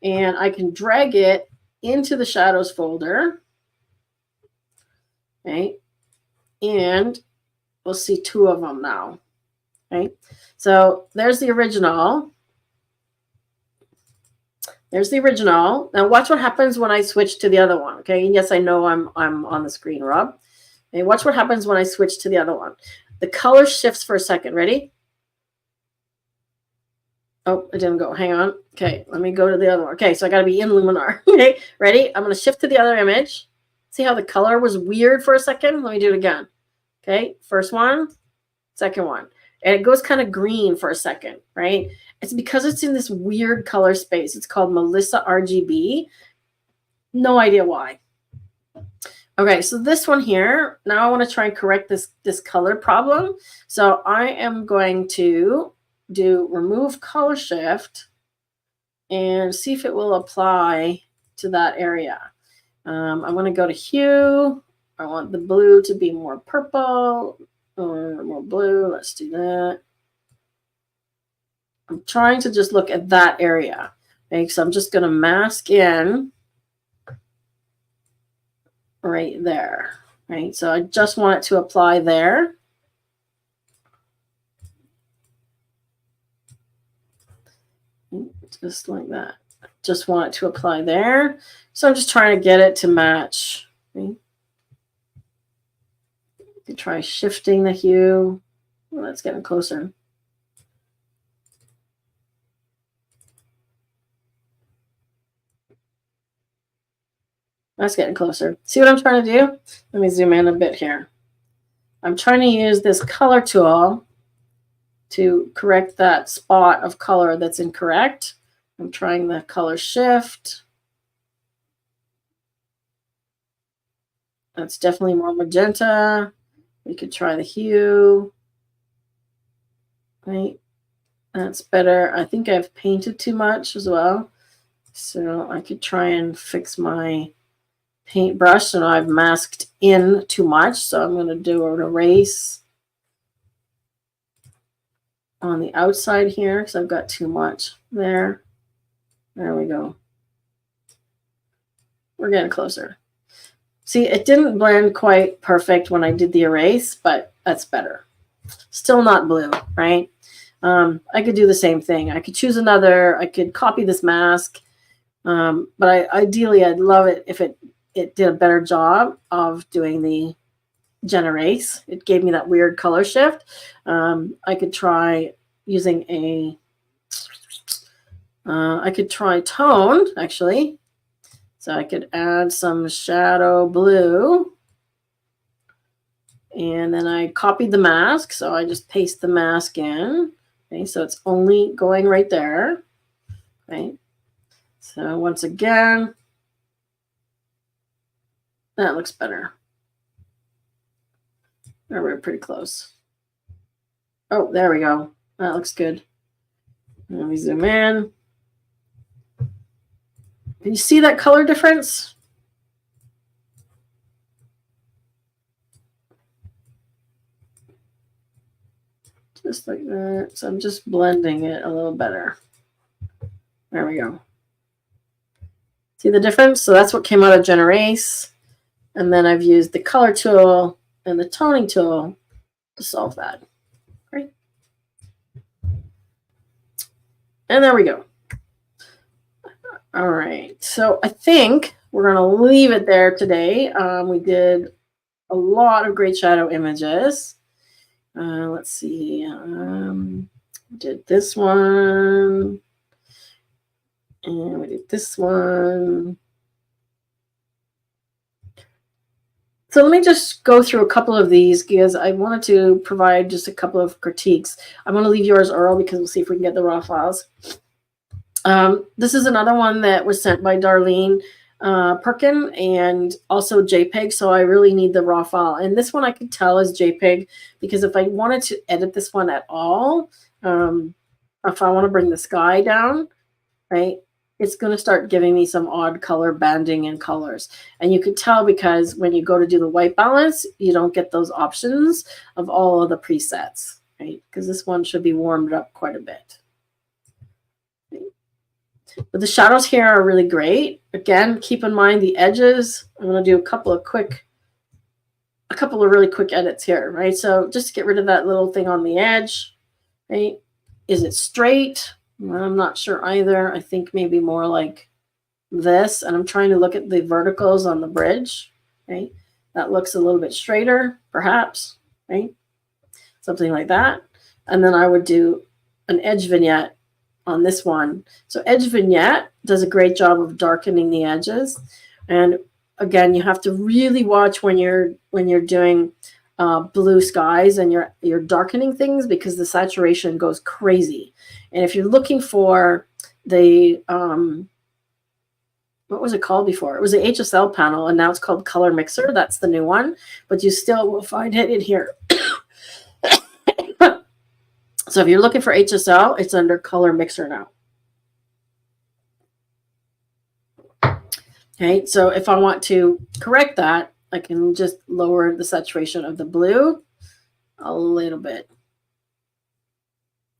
and I can drag it into the Shadows folder, right? And we'll see 2 of them now. Okay, so there's the original. There's the original. Now watch what happens when I switch to the other one. Okay, and yes, I know I'm on the screen, Rob. Okay, watch what happens when I switch to the other one. The color shifts for a second. Ready? Oh, it didn't go. Hang on. Okay, let me go to the other one. Okay, so I got to be in Luminar. Okay, ready? I'm going to shift to the other image. See how the color was weird for a second? Let me do it again. Okay, first one, second one. And it goes kind of green for a second, right? It's because it's in this weird color space. It's called Melissa RGB. No idea why. Okay, so this one here, now I want to try and correct this color problem. So I am going to do remove color shift and see if it will apply to that area. I want to go to hue. I want the blue to be more purple or more blue. Let's do that. I'm trying to just look at that area. Okay, so I'm just going to mask in right there. Right, so I just want it to apply there. Just like that. Just want it to apply there. So I'm just trying to get it to match. Okay. You can try shifting the hue. Well, that's getting closer. That's getting closer. See what I'm trying to do? Let me zoom in a bit here. I'm trying to use this color tool to correct that spot of color that's incorrect. I'm trying the color shift. That's definitely more magenta. We could try the hue. Right. That's better. I think I've painted too much as well. So I could try and fix my paintbrush. So now I've masked in too much. So I'm going to do an erase on the outside here because I've got too much there. There we go. We're getting closer. See, it didn't blend quite perfect when I did the erase, but that's better. Still not blue, right? I could do the same thing. I could choose another. I could copy this mask. But ideally, I'd love it if it did a better job of doing the generate. It gave me that weird color shift. I could try using a, I could try tone, actually. So I could add some shadow blue. And then I copied the mask. So I just paste the mask in. Okay, so it's only going right there. Right. So once again, that looks better. Oh, we're pretty close. Oh, there we go. That looks good. Let me zoom in. Can you see that color difference? Just like that. So I'm just blending it a little better. There we go. See the difference? So that's what came out of generate. And then I've used the color tool and the toning tool to solve that. Right? And there we go. All right. So I think we're going to leave it there today. We did a lot of great shadow images. Let's see. Did this one. And we did this one. So let me just go through a couple of these because I wanted to provide just a couple of critiques. I'm going to leave yours, Earl, because we'll see if we can get the raw files. This is another one that was sent by Darlene Perkin and also JPEG. So I really need the raw file. And this one I could tell is JPEG because if I wanted to edit this one at all, if I want to bring the sky down, right, it's going to start giving me some odd color banding and colors. And you could tell because when you go to do the white balance, you don't get those options of all of the presets, right? Because this one should be warmed up quite a bit. But the shadows here are really great. Again, keep in mind the edges. I'm going to do a couple of really quick edits here, right? So just to get rid of that little thing on the edge, right? Is it straight? I'm not sure either. I think maybe more like this. And I'm trying to look at the verticals on the bridge, right? That looks a little bit straighter, perhaps, right? Something like that. And then I would do an edge vignette on this one. So edge vignette does a great job of darkening the edges. And again, you have to really watch when you're doing blue skies and you're darkening things because the saturation goes crazy. And if you're looking for the what was it called before? It was the HSL panel, and now it's called Color Mixer. That's the new one, but you still will find it in here. So if you're looking for HSL, it's under Color Mixer now. Okay, so if I want to correct that, I can just lower the saturation of the blue a little bit.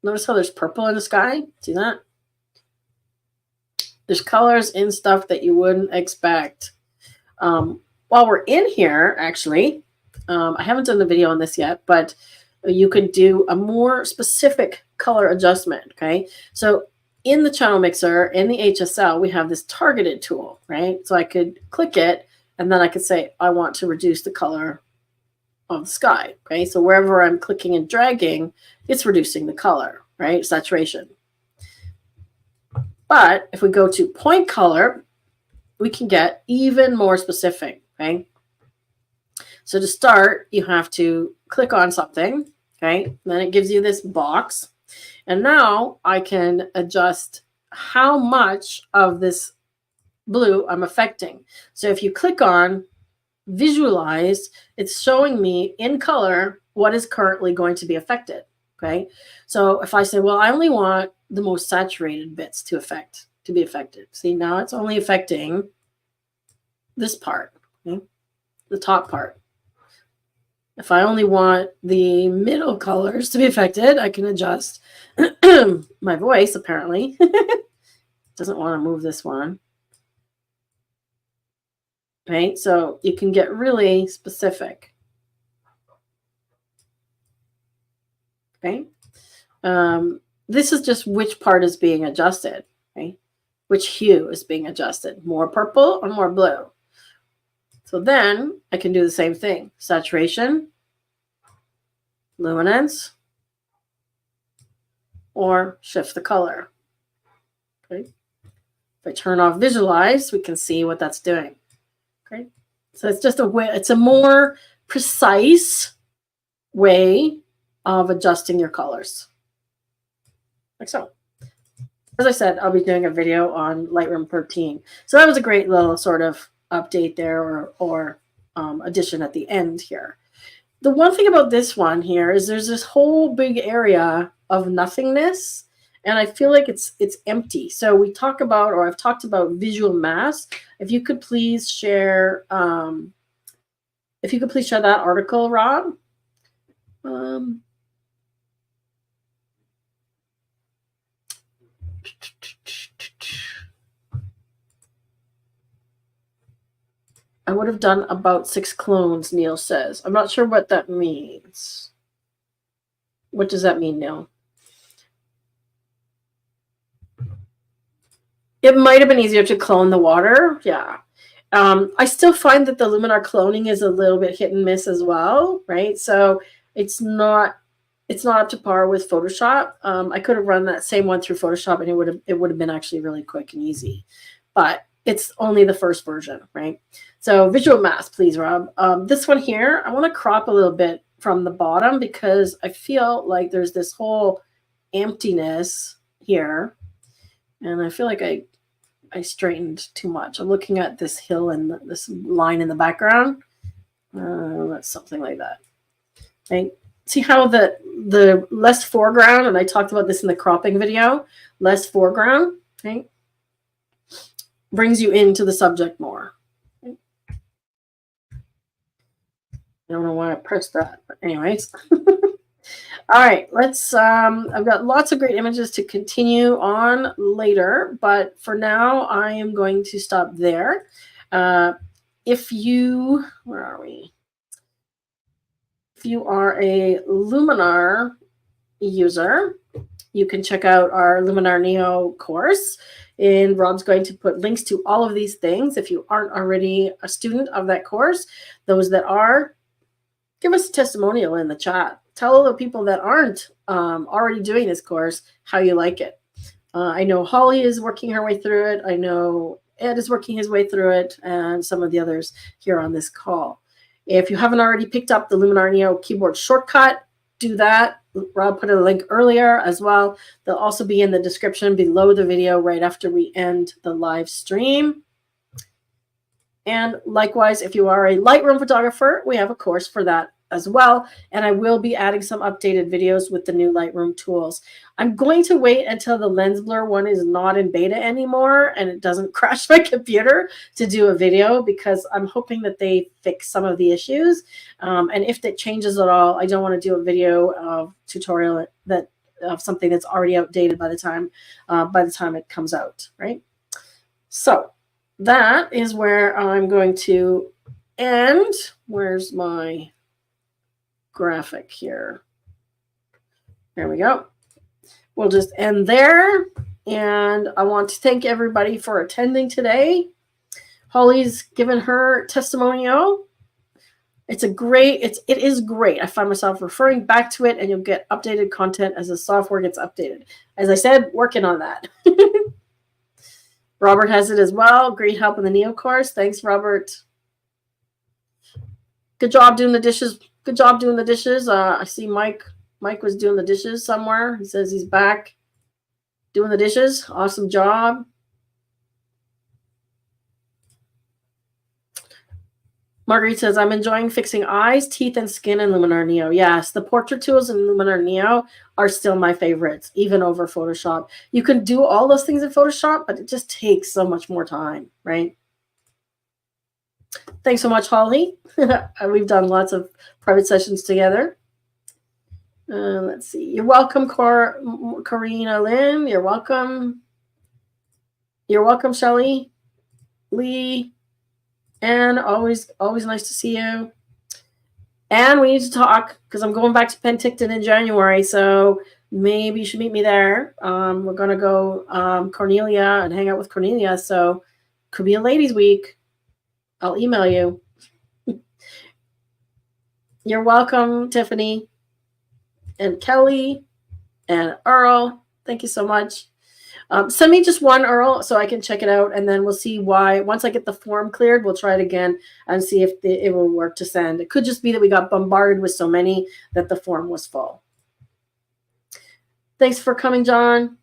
Notice how there's purple in the sky? See that? There's colors in stuff that you wouldn't expect. While we're in here, actually, I haven't done the video on this yet, but you could do a more specific color adjustment, okay? So in the channel mixer, in the HSL, we have this targeted tool, right? So I could click it, and then I could say, I want to reduce the color of the sky, okay? So wherever I'm clicking and dragging, it's reducing the color, right? Saturation. But if we go to point color, we can get even more specific, okay? So to start, you have to click on something, okay? Then it gives you this box. And now I can adjust how much of this blue I'm affecting. So if you click on visualize, it's showing me in color what is currently going to be affected, okay? So if I say, well, I only want the most saturated bits to be affected. See, now it's only affecting this part, okay? The top part. If I only want the middle colors to be affected, I can adjust my voice, apparently. Doesn't want to move this one. Okay, so you can get really specific. Okay. This is just which part is being adjusted, okay? Which hue is being adjusted, more purple or more blue. So then I can do the same thing. Saturation, luminance, or shift the color. Okay. If I turn off visualize, we can see what that's doing. Okay. So it's just a way, it's a more precise way of adjusting your colors. Like so. As I said, I'll be doing a video on Lightroom 13. So that was a great little sort of update there or addition at the end here. The one thing about this one here is there's this whole big area of nothingness, and I feel like it's empty. So we talk about, or I've talked about visual mask. If you could please share, that article, Rob. I would have done about 6 clones, Neil says. I'm not sure what that means. What does that mean, Neil? It might have been easier to clone the water. Yeah. I still find that the Luminar cloning is a little bit hit and miss as well, right? So it's not up to par with Photoshop. I could have run that same one through Photoshop and it would have been actually really quick and easy. But it's only the first version, right? So visual mask, please, Rob. This one here, I want to crop a little bit from the bottom because I feel like there's this whole emptiness here. And I feel like I straightened too much. I'm looking at this hill and this line in the background. That's something like that. Okay. See how the less foreground, and I talked about this in the cropping video, less foreground, okay, brings you into the subject more. Okay. I don't know why I pressed that, but anyways. All right, let's, I've got lots of great images to continue on later, but for now, I am going to stop there. If you, where are we? If you are a Luminar user, you can check out our Luminar Neo course, and Rob's going to put links to all of these things. If you aren't already a student of that course, those that are, give us a testimonial in the chat. Tell the people that aren't already doing this course how you like it. I know Holly is working her way through it. I know Ed is working his way through it, and some of the others here on this call. If you haven't already picked up the Luminar Neo keyboard shortcut, do that. Rob put a link earlier as well. They'll also be in the description below the video right after we end the live stream. And likewise, if you are a Lightroom photographer, we have a course for that as well. And I will be adding some updated videos with the new Lightroom tools. I'm going to wait until the lens blur one is not in beta anymore and it doesn't crash my computer to do a video, because I'm hoping that they fix some of the issues. And if that changes at all, I don't want to do a video tutorial of something that's already outdated by the time it comes out, right? So that is where I'm going to end. Where's my graphic here? There we go. We'll just end there. And I want to thank everybody for attending today. Holly's given her testimonial. It is great. I find myself referring back to it, and you'll get updated content as the software gets updated. As I said, working on that. Robert has it as well. Great help in the Neo course. Thanks, Robert. Good job doing the dishes. Good job doing the dishes. I see Mike. Mike was doing the dishes somewhere. He says he's back doing the dishes. Awesome job. Marguerite says, I'm enjoying fixing eyes, teeth, and skin in Luminar Neo. Yes, the portrait tools in Luminar Neo are still my favorites, even over Photoshop. You can do all those things in Photoshop, but it just takes so much more time, right? Thanks so much, Holly. We've done lots of private sessions together. Let's see. You're welcome, Karina Lynn. You're welcome. You're welcome, Shelly. Lee. And always nice to see you. And we need to talk, because I'm going back to Penticton in January, so maybe you should meet me there. We're going to go Cornelia and hang out with Cornelia, so could be a ladies' week. I'll email you. You're welcome, Tiffany and Kelly and Earl. Thank you so much. Send me just one, Earl, so I can check it out, and then we'll see why. Once I get the form cleared, we'll try it again and see if it will work to send. It could just be that we got bombarded with so many that the form was full. Thanks for coming, John.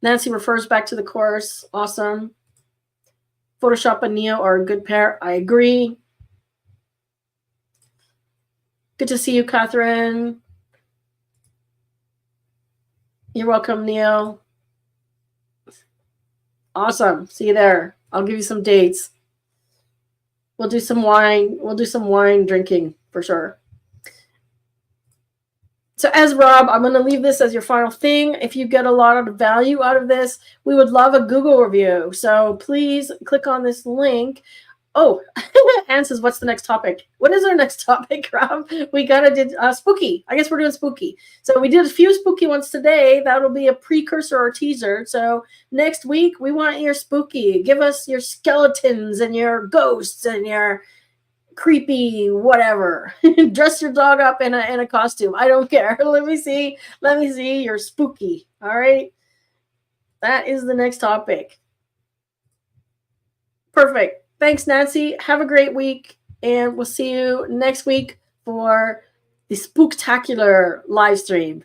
Nancy refers back to the course. Awesome. Photoshop and Neo are a good pair. I agree. Good to see you, Catherine. You're welcome, Neil. Awesome. See you there. I'll give you some dates. We'll do some wine. We'll do some wine drinking for sure. So as Rob, I'm going to leave this as your final thing. If you get a lot of value out of this, we would love a Google review. So please click on this link. Oh, Anne says, what's the next topic? What is our next topic, Rob? We got to do spooky. I guess we're doing spooky. So we did a few spooky ones today. That'll be a precursor or teaser. So next week, we want your spooky. Give us your skeletons and your ghosts and your creepy whatever. Dress your dog up in a costume. I don't care. Let me see your spooky. All right. That is the next topic. Perfect. Thanks, Nancy. Have a great week, and we'll see you next week for the spooktacular live stream.